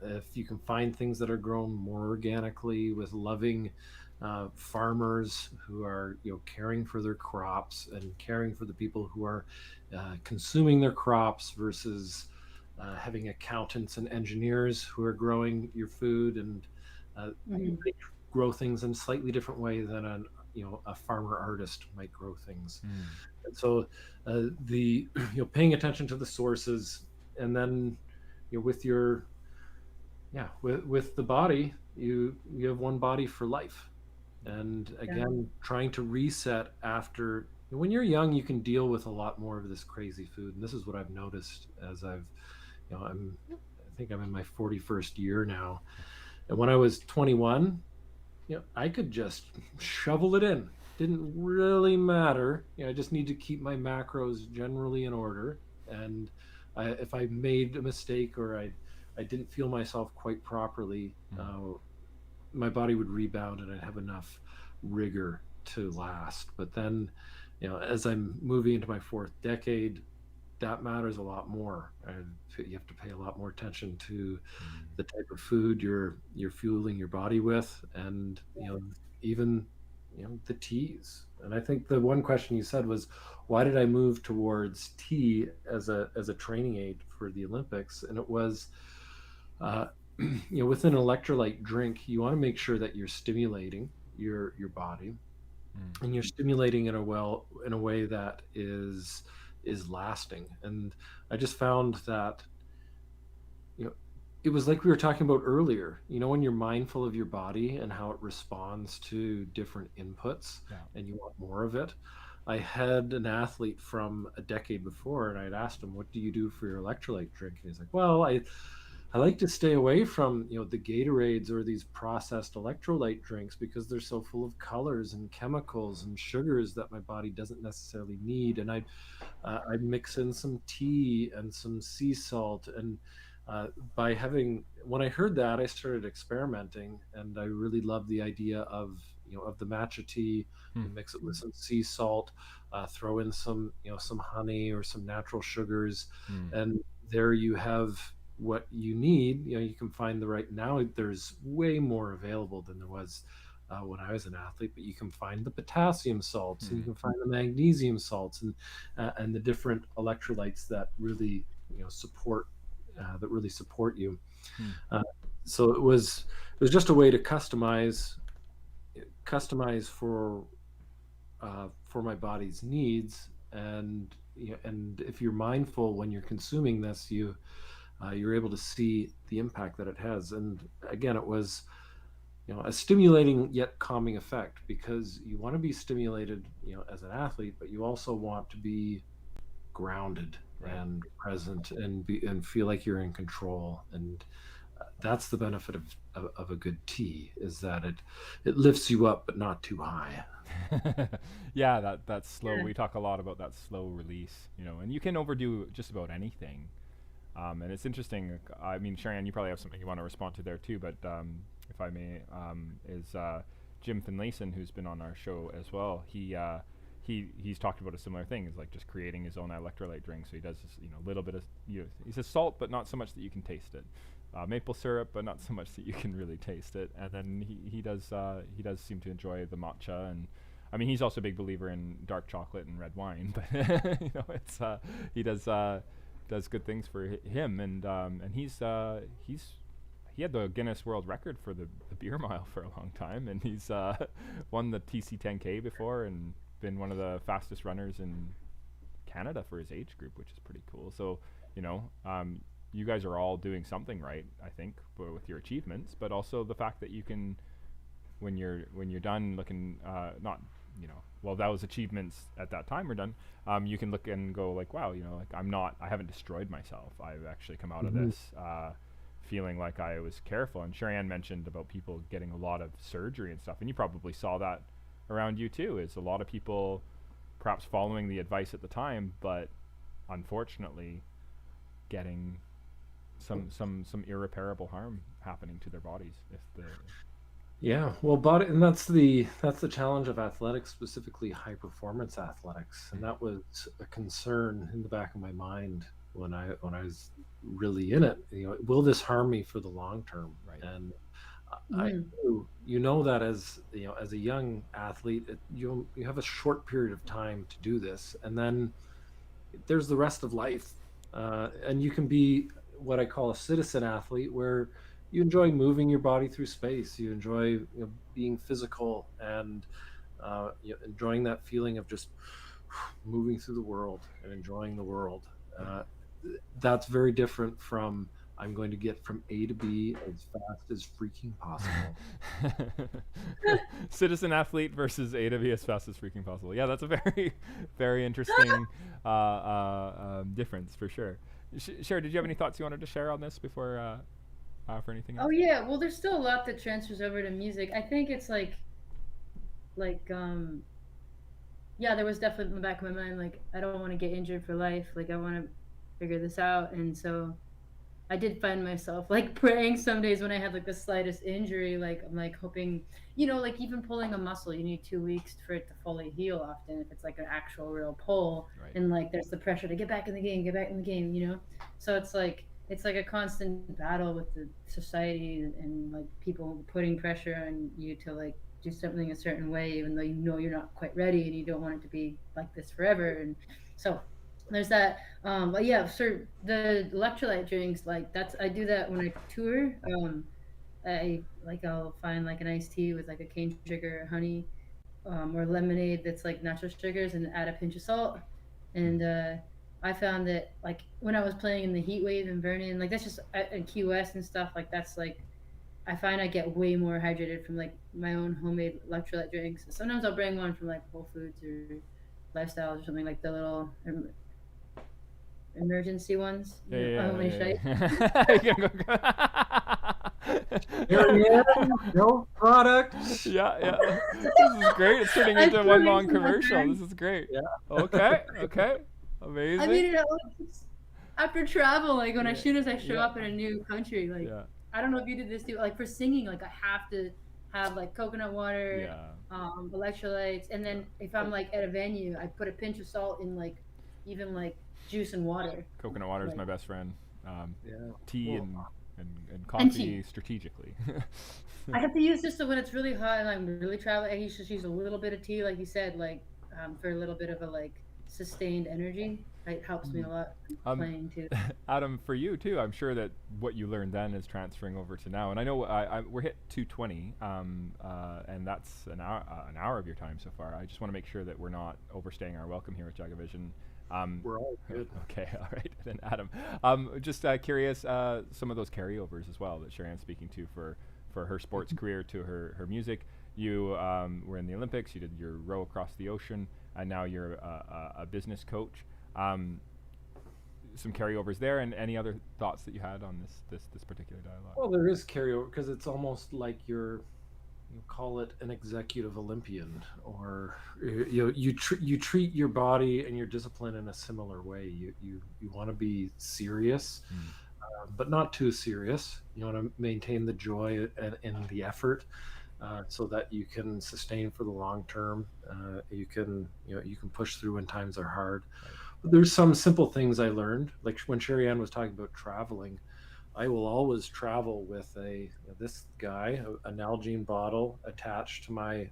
[SPEAKER 2] If you can find things that are grown more organically with loving farmers who are caring for their crops and caring for the people who are consuming their crops, versus having accountants and engineers who are growing your food, and they grow things in a slightly different way than a farmer artist might grow things. And so the paying attention to the sources, and then with your with the body, you have one body for life. And again, trying to reset after, when you're young, you can deal with a lot more of this crazy food. And this is what I've noticed as I think I'm in my 41st year now. And when I was 21, I could just shovel it in. Didn't really matter. I just need to keep my macros generally in order. And if I made a mistake, or I didn't feel myself quite properly, my body would rebound, and I'd have enough rigor to last. But then, as I'm moving into my 4th decade, that matters a lot more. You have to pay a lot more attention to the type of food you're fueling your body with, and even the teas. And I think the one question you said was, why did I move towards tea as a training aid for the Olympics? And it was with an electrolyte drink, you want to make sure that you're stimulating your body, and you're stimulating in a way that is lasting. And I just found that it was like we were talking about earlier, when you're mindful of your body and how it responds to different inputs, and you want more of it. I had an athlete from a decade before, and I'd asked him, what do you do for your electrolyte drink? And he's like, well, I like to stay away from the Gatorades or these processed electrolyte drinks, because they're so full of colors and chemicals and sugars that my body doesn't necessarily need. And I'd mix in some tea and some sea salt, and when I heard that, I started experimenting, and I really loved the idea of the matcha tea. Mix it with some sea salt, throw in some honey or some natural sugars, and there you have what you need. You can find now there's way more available than there was when I was an athlete, but you can find the potassium salts, and you can find the magnesium salts, and the different electrolytes that really support you. So it was just a way to customize for my body's needs. And if you're mindful when you're consuming this, you're able to see the impact that it has. And again, it was a stimulating yet calming effect, because you want to be stimulated, as an athlete, but you also want to be grounded and present and feel like you're in control. And that's the benefit of a good tea, is that it lifts you up, but not too high.
[SPEAKER 1] Yeah, that's slow. We talk a lot about that slow release, and you can overdo just about anything. And it's interesting. I mean, Sherri, you probably have something you want to respond to there too, but if I may, is Jim Finlayson, who's been on our show as well. He's talked about a similar thing. Is like just creating his own electrolyte drink. So he does this, a little bit of he says salt, but not so much that you can taste it. Maple syrup, but not so much that you can really taste it. And then he does seem to enjoy the matcha, and I mean he's also a big believer in dark chocolate and red wine. But it's he does good things for him, and he had the Guinness World Record for the beer mile for a long time, and he's won the TC 10K before and been one of the fastest runners in Canada for his age group, which is pretty cool. So you guys are all doing something right, I think, with your achievements, but also the fact that you can, when you're done looking, not, well, that was achievements at that time are done. You can look and go like, wow, like I haven't destroyed myself. I've actually come out of this feeling like I was careful. And Sherri mentioned about people getting a lot of surgery and stuff, and you probably saw that around you too. Is a lot of people perhaps following the advice at the time, but unfortunately getting some irreparable harm happening to their bodies if the
[SPEAKER 2] body, and that's the challenge of athletics, specifically high performance athletics. And that was a concern in the back of my mind when I was really in it. Will this harm me for the long term?
[SPEAKER 1] Right.
[SPEAKER 2] And I knew that as as a young athlete, you have a short period of time to do this, and then there's the rest of life, and you can be what I call a citizen athlete, where you enjoy moving your body through space. You enjoy being physical and enjoying that feeling of just moving through the world and enjoying the world. That's very different from I'm going to get from A to B as fast as freaking possible.
[SPEAKER 1] Citizen athlete versus A to B as fast as freaking possible. Yeah, that's a very, very interesting difference for sure. Sherri, did you have any thoughts you wanted to share on this before for anything else?
[SPEAKER 3] Oh yeah, well there's still a lot that transfers over to music. I think it's like yeah, there was definitely in the back of my mind like I don't want to get injured for life. Like I want to figure this out, and so I did find myself like praying some days when I had like the slightest injury. Like I'm like hoping, like even pulling a muscle, you need 2 weeks for it to fully heal. Often, if it's like an actual real pull,
[SPEAKER 1] Right.
[SPEAKER 3] And like there's the pressure to get back in the game. So it's like a constant battle with the society and like people putting pressure on you to like do something a certain way, even though you're not quite ready and you don't want it to be like this forever. And so there's that. But yeah, so the electrolyte drinks, like I do that when I tour. I'll find like an iced tea with like a cane sugar, honey, or lemonade that's like natural sugars, and add a pinch of salt. And I found that like when I was playing in the heat wave and Vernon, like that's just in Key West and stuff, like that's like I find I get way more hydrated from like my own homemade electrolyte drinks. Sometimes I'll bring one from like Whole Foods or Lifestyles or something, like the little emergency ones.
[SPEAKER 2] No product.
[SPEAKER 1] Yeah. This is great. It's turning into one long commercial. This is great.
[SPEAKER 2] Yeah.
[SPEAKER 1] Okay. Amazing.
[SPEAKER 3] I mean, after travel, like when as soon as I show up in a new country, like I don't know if you did this too. Like for singing, like I have to have like coconut water, electrolytes, and then if I'm like at a venue, I put a pinch of salt in like even like juice and water.
[SPEAKER 1] Coconut water is my best friend. Tea and coffee
[SPEAKER 3] and tea.
[SPEAKER 1] Strategically.
[SPEAKER 3] I have to use this so when it's really hot and I'm really traveling, I used to use a little bit of tea, like you said, like for a little bit of a like sustained energy. It helps me a lot playing too.
[SPEAKER 1] Adam, for you too, I'm sure that what you learned then is transferring over to now. And I know we're hit 2:20, and that's an hour of your time so far. I just want to make sure that we're not overstaying our welcome here at JagaVision.
[SPEAKER 2] We're all good.
[SPEAKER 1] Okay, all right. Then Adam, just curious, some of those carryovers as well that Sherri's speaking to for for her sports career to her music. You were in the Olympics. You did your row across the ocean, and now you're a business coach. Some carryovers there, and any other thoughts that you had on this particular dialogue?
[SPEAKER 2] Well, there is carryover because it's almost like you call it an executive Olympian, or you treat your body and your discipline in a similar way. You want to be serious, but not too serious. You want to maintain the joy and the effort, so that you can sustain for the long term. You can push through when times are hard.
[SPEAKER 1] Right.
[SPEAKER 2] But there's some simple things I learned, like when Sherri Ann was talking about traveling. I will always travel with this guy, an Nalgene bottle attached to my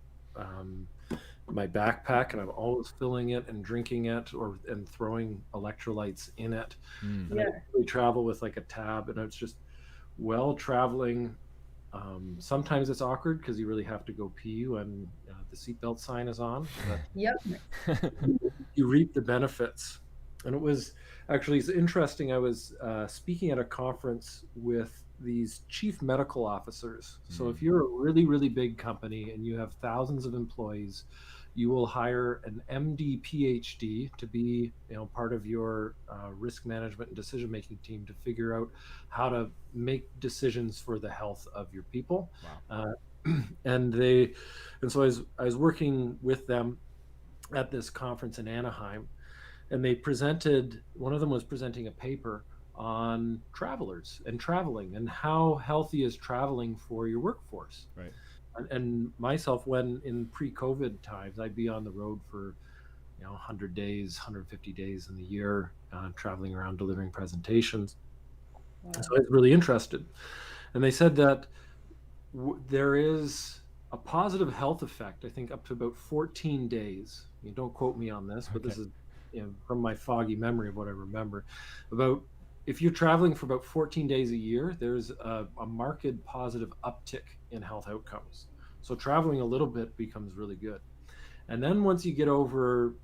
[SPEAKER 2] my backpack, and I'm always filling it and drinking it, and throwing electrolytes in it. And I really travel with like a tab, and it's just traveling. Sometimes it's awkward because you really have to go pee when the seatbelt sign is on. But you reap the benefits. And it's interesting. I was speaking at a conference with these chief medical officers. So if you're a really, really big company and you have thousands of employees, you will hire an MD, PhD to be part of your risk management and decision-making team to figure out how to make decisions for the health of your people.
[SPEAKER 1] Wow.
[SPEAKER 2] And so I was working with them at this conference in Anaheim, and one of them was presenting a paper on travelers and traveling and how healthy is traveling for your workforce.
[SPEAKER 1] Right.
[SPEAKER 2] And myself, when in pre-COVID times, I'd be on the road for 100 days, 150 days in the year, traveling around delivering presentations. Wow. So I was really interested. And they said that there is a positive health effect, I think up to about 14 days. You don't quote me on this, but this is from my foggy memory of what I remember. About if you're traveling for about 14 days a year, there's a marked positive uptick in health outcomes. So traveling a little bit becomes really good. And then once you get over,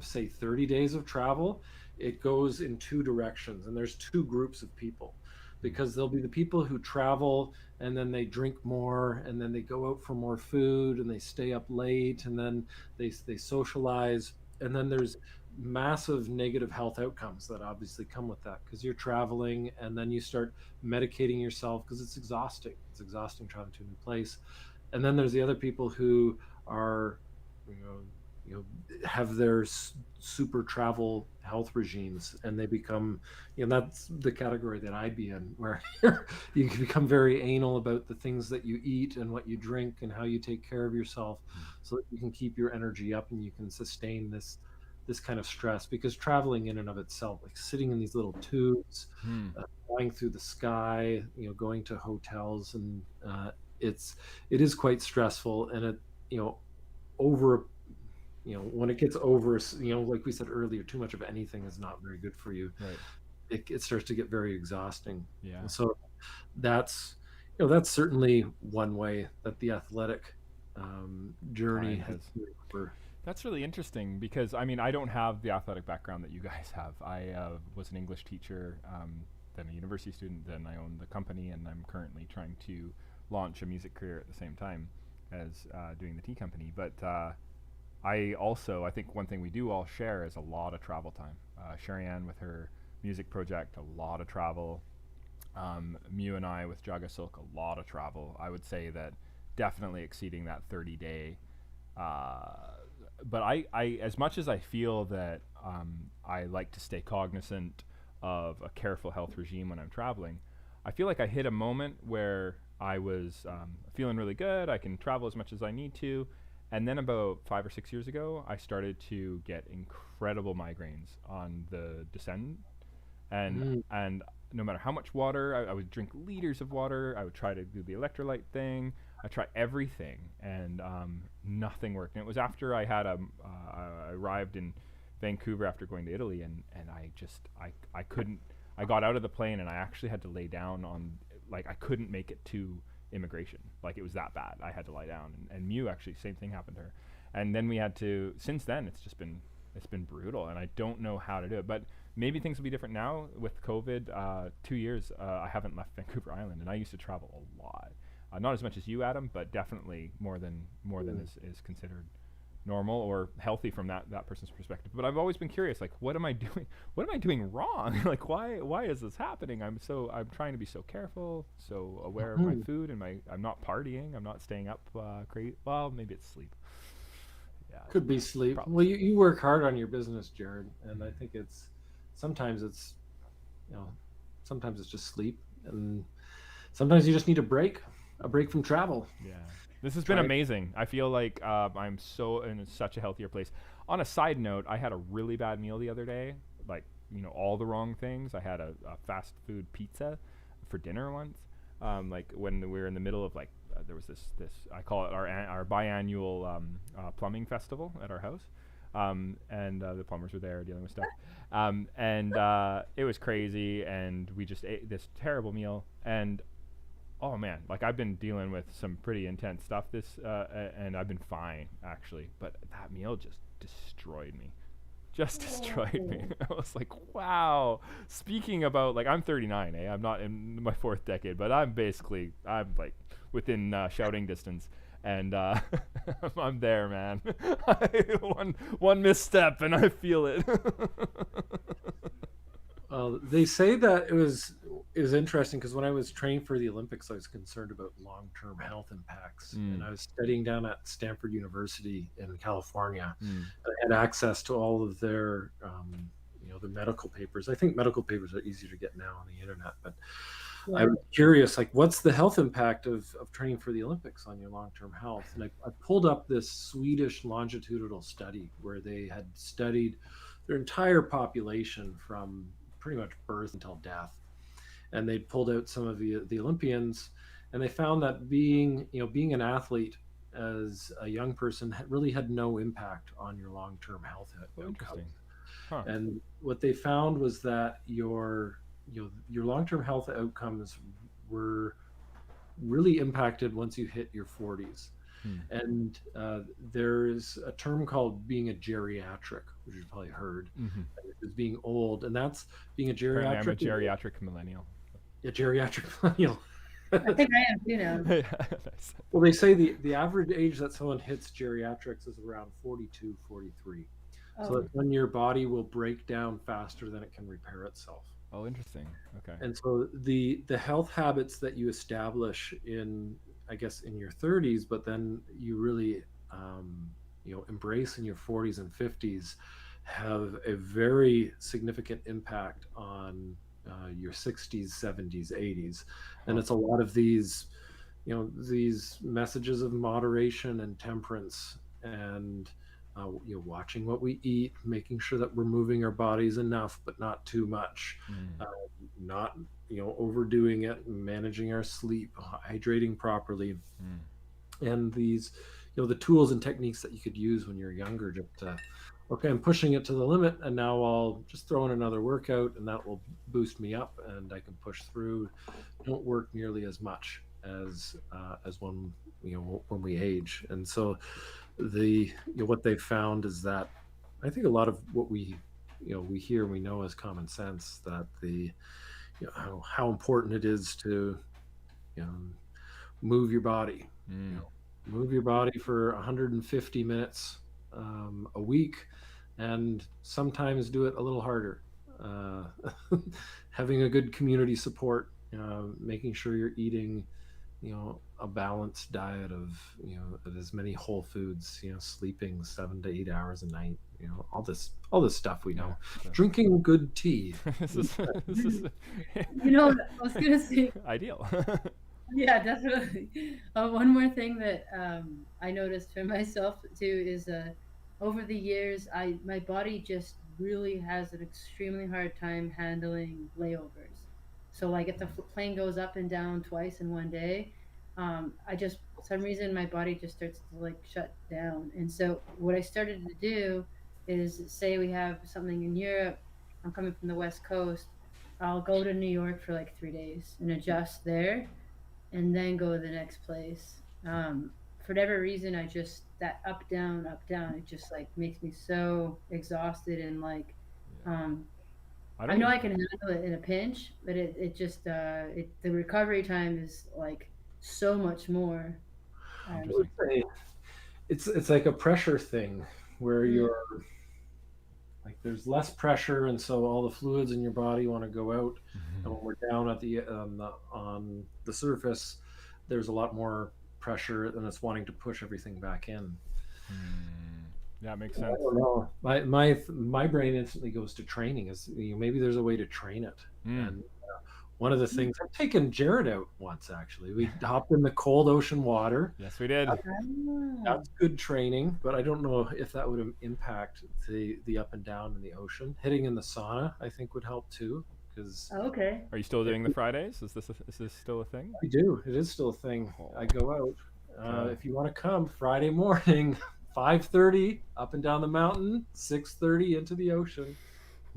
[SPEAKER 2] say 30 days of travel, it goes in two directions. And there's two groups of people, because there'll be the people who travel and then they drink more, and then they go out for more food, and they stay up late, and then they socialize. And then there's massive negative health outcomes that obviously come with that, because you're traveling and then you start medicating yourself because it's exhausting. It's exhausting traveling to a new place. And then there's the other people who are, have their super travel health regimes, and they become, that's the category that I'd be in, where you can become very anal about the things that you eat and what you drink and how you take care of yourself, so that you can keep your energy up and you can sustain this kind of stress. Because traveling in and of itself, like sitting in these little tubes, flying through the sky, going to hotels, and it is quite stressful. And when it gets over, like we said earlier, too much of anything is not very good for you. Right. It starts to get very exhausting. Yeah. And so that's certainly one way that the athletic journey has.
[SPEAKER 1] That's really interesting, because I don't have the athletic background that you guys have. I was an English teacher, then a university student, then I own the company, and I'm currently trying to launch a music career at the same time as doing the tea company. But I think one thing we do all share is a lot of travel time. Sherri Ann with her music project, a lot of travel. Mew and I with JagaSilk, a lot of travel. I would say that definitely exceeding that 30-day. But I, as much as I feel that I like to stay cognizant of a careful health regime when I'm traveling, I feel like I hit a moment where I was feeling really good. I can travel as much as I need to. And then about 5 or 6 years ago, I started to get incredible migraines on the descent. And no matter how much water, I would drink liters of water. I would try to do the electrolyte thing. I tried everything, and nothing worked. And it was after I had I arrived in Vancouver after going to Italy, and I couldn't. I got out of the plane, and I actually had to lay down on, like, I couldn't make it to immigration. Like, it was that bad. I had to lie down. And Mew, actually, same thing happened to her. And then we had to. Since then, it's been brutal, and I don't know how to do it. But maybe things will be different now with COVID. 2 years, I haven't left Vancouver Island, and I used to travel a lot. Not as much as you, Adam, but definitely more than is considered normal or healthy from that person's perspective. But I've always been curious, like, what am I doing? What am I doing wrong? Like, why is this happening? I'm trying to be so careful, so aware of my food, and I'm not partying. I'm not staying up crazy. Well, maybe it's sleep. Yeah,
[SPEAKER 2] could be sleep. Well, you work hard on your business, Jared, and I think sometimes it's just sleep, and sometimes you just need a break from travel.
[SPEAKER 1] Yeah. This has been amazing. I feel like I'm in such a healthier place. On a side note, I had a really bad meal the other day, like, all the wrong things. I had a fast food pizza for dinner once. Like when we were in the middle of there was this I call it our biannual plumbing festival at our house. And the plumbers were there dealing with stuff. And it was crazy, and we just ate this terrible meal, and oh man, like I've been dealing with some pretty intense stuff and I've been fine actually, but that meal just destroyed me. Destroyed me. I was like, wow. Speaking about, like, I'm 39, I'm not in my 4th decade, but I'm like within shouting distance, and I'm there, man. one misstep and I feel it.
[SPEAKER 2] They say that it was interesting because when I was training for the Olympics, I was concerned about long-term health impacts, and I was studying down at Stanford University in California. And I had access to all of their, the medical papers. I think medical papers are easier to get now on the internet, but I was curious, like, what's the health impact of training for the Olympics on your long-term health? And I pulled up this Swedish longitudinal study where they had studied their entire population from pretty much birth until death, and they pulled out some of the Olympians, and they found that being an athlete as a young person really had no impact on your long-term health outcomes. And what they found was that your long-term health outcomes were really impacted once you hit your 40s. And there's a term called being a geriatric, which you've probably heard, is being old, and that's being a geriatric.
[SPEAKER 1] I'm a geriatric millennial.
[SPEAKER 2] A geriatric millennial.
[SPEAKER 3] I think I am too now.
[SPEAKER 2] Well, they say the average age that someone hits geriatrics is around 42, 43. So that's when your body will break down faster than it can repair itself.
[SPEAKER 1] Oh, interesting. Okay.
[SPEAKER 2] And so the health habits that you establish in your 30s, but then you really embrace in your 40s and 50s, have a very significant impact on your 60s, 70s, 80s. And it's a lot of these messages of moderation and temperance, and watching what we eat, making sure that we're moving our bodies enough but not too much, not overdoing it, managing our sleep, hydrating properly, and these the tools and techniques that you could use when you're younger. Just okay, I'm pushing it to the limit, and now I'll just throw in another workout, and that will boost me up, and I can push through. Don't work nearly as much as when when we age. And so what they've found is that I think a lot of what we hear and we know as common sense, that how important it is to move your body, move your body for 150 minutes a week, and sometimes do it a little harder. Having a good community support, making sure you're eating a balanced diet of as many whole foods, sleeping 7 to 8 hours a night, all this stuff we know. Drinking good tea.
[SPEAKER 1] This is
[SPEAKER 3] I was gonna say
[SPEAKER 1] ideal.
[SPEAKER 3] Yeah, definitely. One more thing that I noticed for myself too is over the years, my body just really has an extremely hard time handling layovers. So like if the plane goes up and down twice in one day, for some reason my body just starts to like shut down. And so what I started to do is, say we have something in Europe, I'm coming from the West Coast, I'll go to New York for like 3 days and adjust there, and then go to the next place. For whatever reason, that up down, it just like makes me so exhausted, and like, I know I can handle it in a pinch, but it just the recovery time is like so much more.
[SPEAKER 1] Interesting.
[SPEAKER 2] It's like a pressure thing where you're like there's less pressure, and so all the fluids in your body want to go out. And when we're down at on the surface, there's a lot more pressure, and it's wanting to push everything back in.
[SPEAKER 1] That makes
[SPEAKER 2] I
[SPEAKER 1] sense.
[SPEAKER 2] don't know. My brain instantly goes to training. Is maybe there's a way to train it. And one of the things I've taken Jared out once actually. We hopped in the cold ocean water.
[SPEAKER 1] Yes, we did.
[SPEAKER 2] That's good training, but I don't know if that would impact the up and down in the ocean. Hitting in the sauna, I think, would help too. Because
[SPEAKER 3] okay.
[SPEAKER 1] Are you still doing the Fridays? Is this still a thing?
[SPEAKER 2] I do. It is still a thing. I go out. If you want to come Friday morning, 5:30 up and down the mountain, 6:30 into the ocean.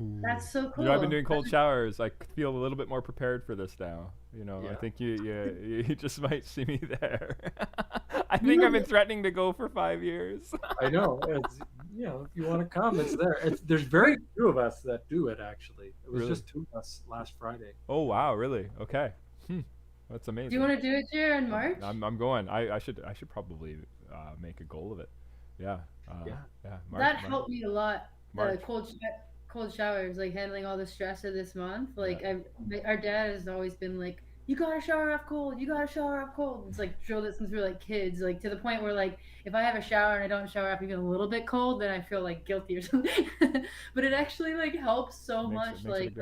[SPEAKER 3] That's so cool.
[SPEAKER 1] You know, I've been doing cold showers. I feel a little bit more prepared for this now. You know, I think you just might see me there. I think I've been threatening to go for 5 years.
[SPEAKER 2] I know. It's, if you want to come, it's there. There's very few of us that do it, actually. It was just 2 of us last Friday.
[SPEAKER 1] Oh, wow. Really? Okay. That's amazing.
[SPEAKER 3] Do you want to do it, Jared, in March?
[SPEAKER 1] I'm going. I should probably make a goal of it. Yeah.
[SPEAKER 3] That helped me a lot. The cold showers, like handling all the stress of this month. Like our dad has always been like, you gotta shower off cold. You gotta shower off cold. It's like drilled it since we were like kids. Like to the point where like if I have a shower and I don't shower off even a little bit cold, then I feel like guilty or something. But it actually like helps so much. Like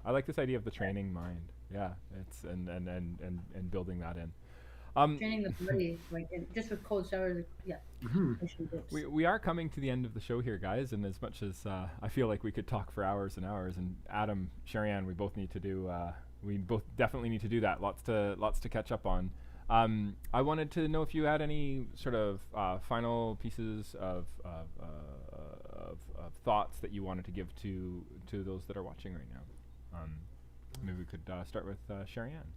[SPEAKER 1] I like this idea of the training mind. Yeah, it's and building that in.
[SPEAKER 3] Training the body, like just with cold showers,
[SPEAKER 1] We are coming to the end of the show here, guys, and as much as I feel like we could talk for hours and hours, and Adam, Sherri Ann, we both definitely need to do that. Lots to catch up on. I wanted to know if you had any sort of final pieces of thoughts that you wanted to give to those that are watching right now. Maybe we could start with Sherri Ann.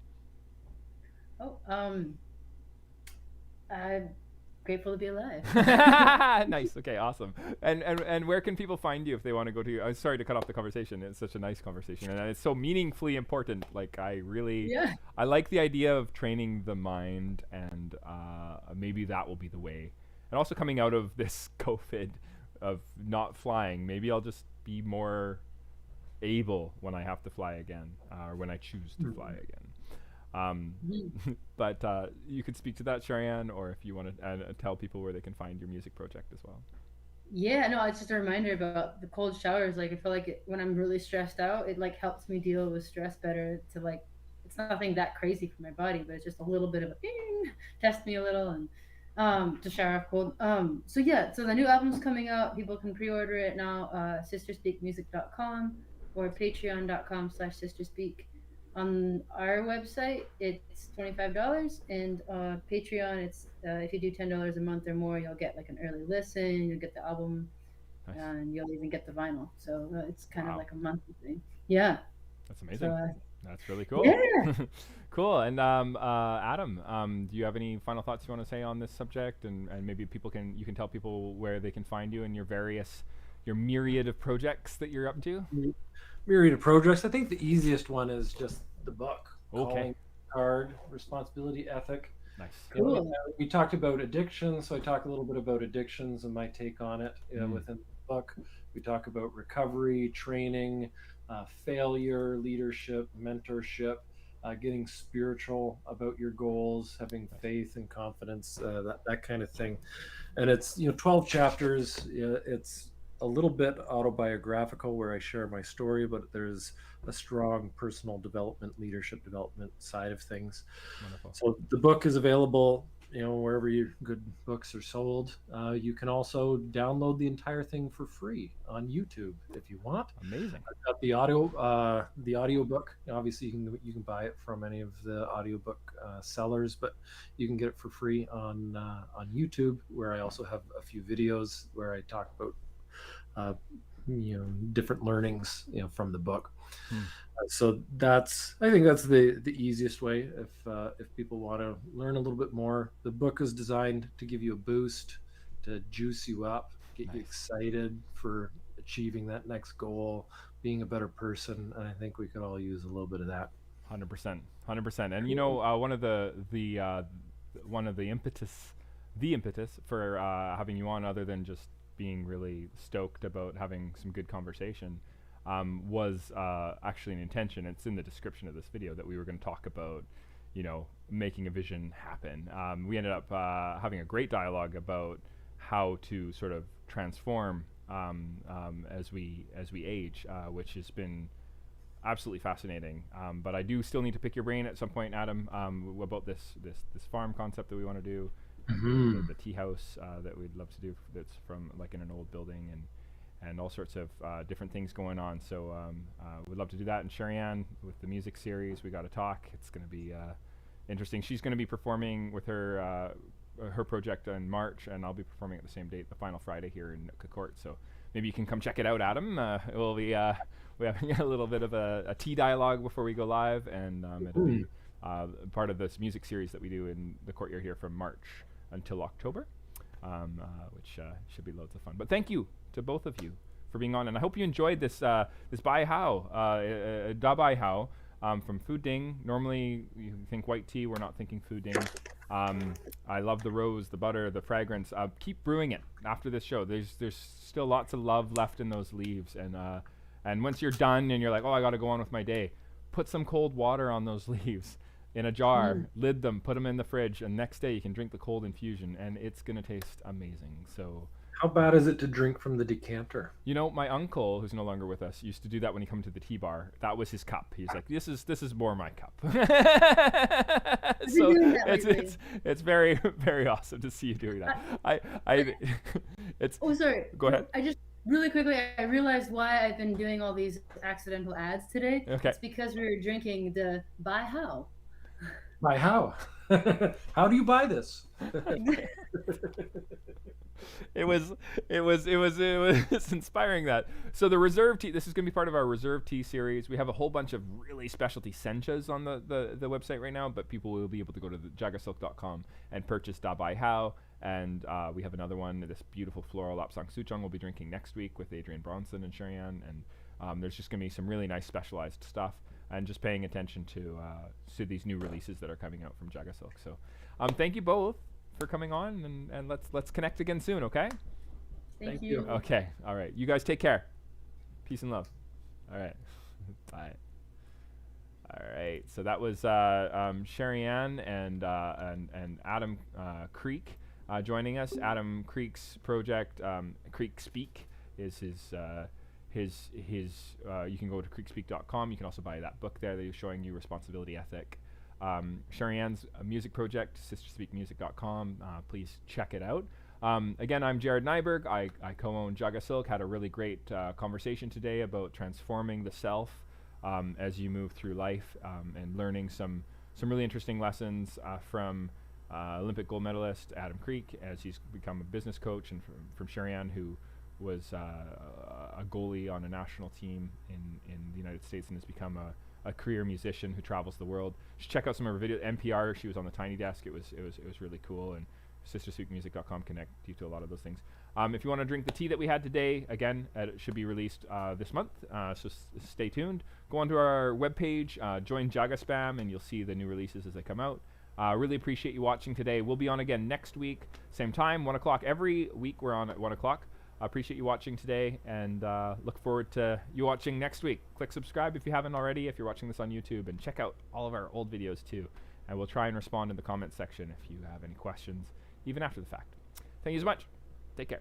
[SPEAKER 3] I'm grateful to be alive.
[SPEAKER 1] Nice. Okay. Awesome. And where can people find you if they want to go to you? I'm sorry to cut off the conversation. It's such a nice conversation, and it's so meaningfully important. Like I like the idea of training the mind, and maybe that will be the way. And also coming out of this COVID of not flying, maybe I'll just be more able when I have to fly again, or when I choose to fly again. But you could speak to that, Sherri Ann, or if you want to tell people where they can find your music project as well.
[SPEAKER 3] Yeah, no, it's just a reminder about the cold showers. Like I feel like when I'm really stressed out, it like helps me deal with stress better. To like, it's nothing that crazy for my body, but it's just a little bit of a test me a little and to shower off cold. So the new album's coming out. People can pre-order it now. sisterspeakmusic.com or patreon.com/sisterspeak. On our website, it's $25, and Patreon, it's if you do $10 a month or more, you'll get like an early listen, you'll get the album, and you'll even get the vinyl. So it's kind of like a monthly thing. Yeah,
[SPEAKER 1] that's amazing.
[SPEAKER 3] So,
[SPEAKER 1] that's really cool.
[SPEAKER 3] Yeah.
[SPEAKER 1] Cool. And Adam, do you have any final thoughts you want to say on this subject? And maybe you can tell people where they can find you and your myriad of projects that you're up to.
[SPEAKER 2] Myriad of projects. I think the easiest one is just the book.
[SPEAKER 1] Okay.
[SPEAKER 2] Calling Card, Responsibility, Ethic.
[SPEAKER 1] Nice.
[SPEAKER 3] Cool.
[SPEAKER 2] We talked about addiction, so I talk a little bit about addictions and my take on it within the book. We talk about recovery, training, failure, leadership, mentorship, getting spiritual about your goals, having faith and confidence, that kind of thing. And it's 12 chapters. It's a little bit autobiographical where I share my story, but there's a strong personal development, leadership development side of things.
[SPEAKER 1] Wonderful.
[SPEAKER 2] So the book is available, wherever your good books are sold. You can also download the entire thing for free on YouTube if you want.
[SPEAKER 1] Amazing.
[SPEAKER 2] I've got the audiobook. Obviously, you can buy it from any of the audiobook sellers, but you can get it for free on YouTube, where I also have a few videos where I talk about different learnings from the book. So I think that's the easiest way if people want to learn a little bit more. The book is designed to give you a boost, to juice you up, get you excited for achieving that next goal, being a better person, and I think we could all use a little bit of that.
[SPEAKER 1] 100%, 100%. And you know, one of the impetus for having you on, other than just being really stoked about having some good conversation, was actually an intention. It's in the description of this video that we were going to talk about, you know, making a vision happen. We ended up having a great dialogue about how to sort of transform as we age, which has been absolutely fascinating. But I do still need to pick your brain at some point, Adam, about this farm concept that we want to do, the tea house that we'd love to do. That's from like in an old building, and all sorts of different things going on. So we'd love to do that. And Sherri Ann with the music series, we got to talk. It's going to be interesting. She's going to be performing with her project in March, and I'll be performing at the same date, the final Friday here in Nootka Court. So maybe you can come check it out, Adam. We'll be we're having a little bit of a tea dialogue before we go live, and it'll be part of this music series that we do in the courtyard here from March until October, which should be loads of fun. But thank you to both of you for being on, and I hope you enjoyed this Bai Hao, Da Bai Hao, from Fuding. Normally you think white tea, we're not thinking Fuding. I love the rose, the butter, the fragrance. Keep brewing it after this show. There's still lots of love left in those leaves, and once you're done and you're like, oh, I got to go on with my day, put some cold water on those leaves in a jar, lid them, put them in the fridge, and next day you can drink the cold infusion, and it's gonna taste amazing. So
[SPEAKER 2] how bad is it to drink from the decanter?
[SPEAKER 1] You know, my uncle, who's no longer with us, used to do that when he come to the tea bar. That was his cup. He's like, this is more my cup. So it's very, very awesome to see you doing that. It's.
[SPEAKER 3] Oh, sorry.
[SPEAKER 1] Go ahead.
[SPEAKER 3] I just really quickly, I realized why I've been doing all these accidental ads today.
[SPEAKER 1] Okay.
[SPEAKER 3] It's because we were drinking the Bai Hao.
[SPEAKER 2] Bai Hao. How do you buy this?
[SPEAKER 1] It was inspiring that. So the reserve tea, this is going to be part of our reserve tea series. We have a whole bunch of really specialty senchas on the website right now, but people will be able to go to the JagaSilk.com and purchase Da Bai Hao. And we have another one, this beautiful floral Lapsang Souchong we'll be drinking next week with Adrian Bronson and Sherri Ann. And there's just going to be some really nice specialized stuff, and just paying attention to these new releases that are coming out from JagaSilk. So thank you both for coming on, and let's connect again soon, okay?
[SPEAKER 3] Thank you.
[SPEAKER 1] Okay, all right. You guys take care. Peace and love. All right. Bye. All right. So that was Sherri Ann and Adam Kreek joining us. Adam Kreek's project, Kreek Speak, is his. You can go to kreekspeak.com. You can also buy that book there that is showing you responsibility ethic. Sherri Ann's music project, sisterspeakmusic.com. Please check it out. Again, I'm Jared Nyberg. I co-own JagaSilk. Had a really great conversation today about transforming the self as you move through life, and learning some really interesting lessons from Olympic gold medalist Adam Kreek as he's become a business coach, and from Sherri Ann, who was a goalie on a national team in the United States and has become a career musician who travels the world. You should check out some of her videos. NPR, she was on the Tiny Desk. It was really cool. And sisterspeakmusic.com connect you to a lot of those things. If you want to drink the tea that we had today, again, it should be released this month. So stay tuned. Go onto our webpage, join JagaSpam, and you'll see the new releases as they come out. Really appreciate you watching today. We'll be on again next week, same time, 1 o'clock. Every week we're on at 1 o'clock. I appreciate you watching today, and look forward to you watching next week. Click subscribe if you haven't already, if you're watching this on YouTube, and check out all of our old videos too. And we'll try and respond in the comments section if you have any questions, even after the fact. Thank you so much. Take care.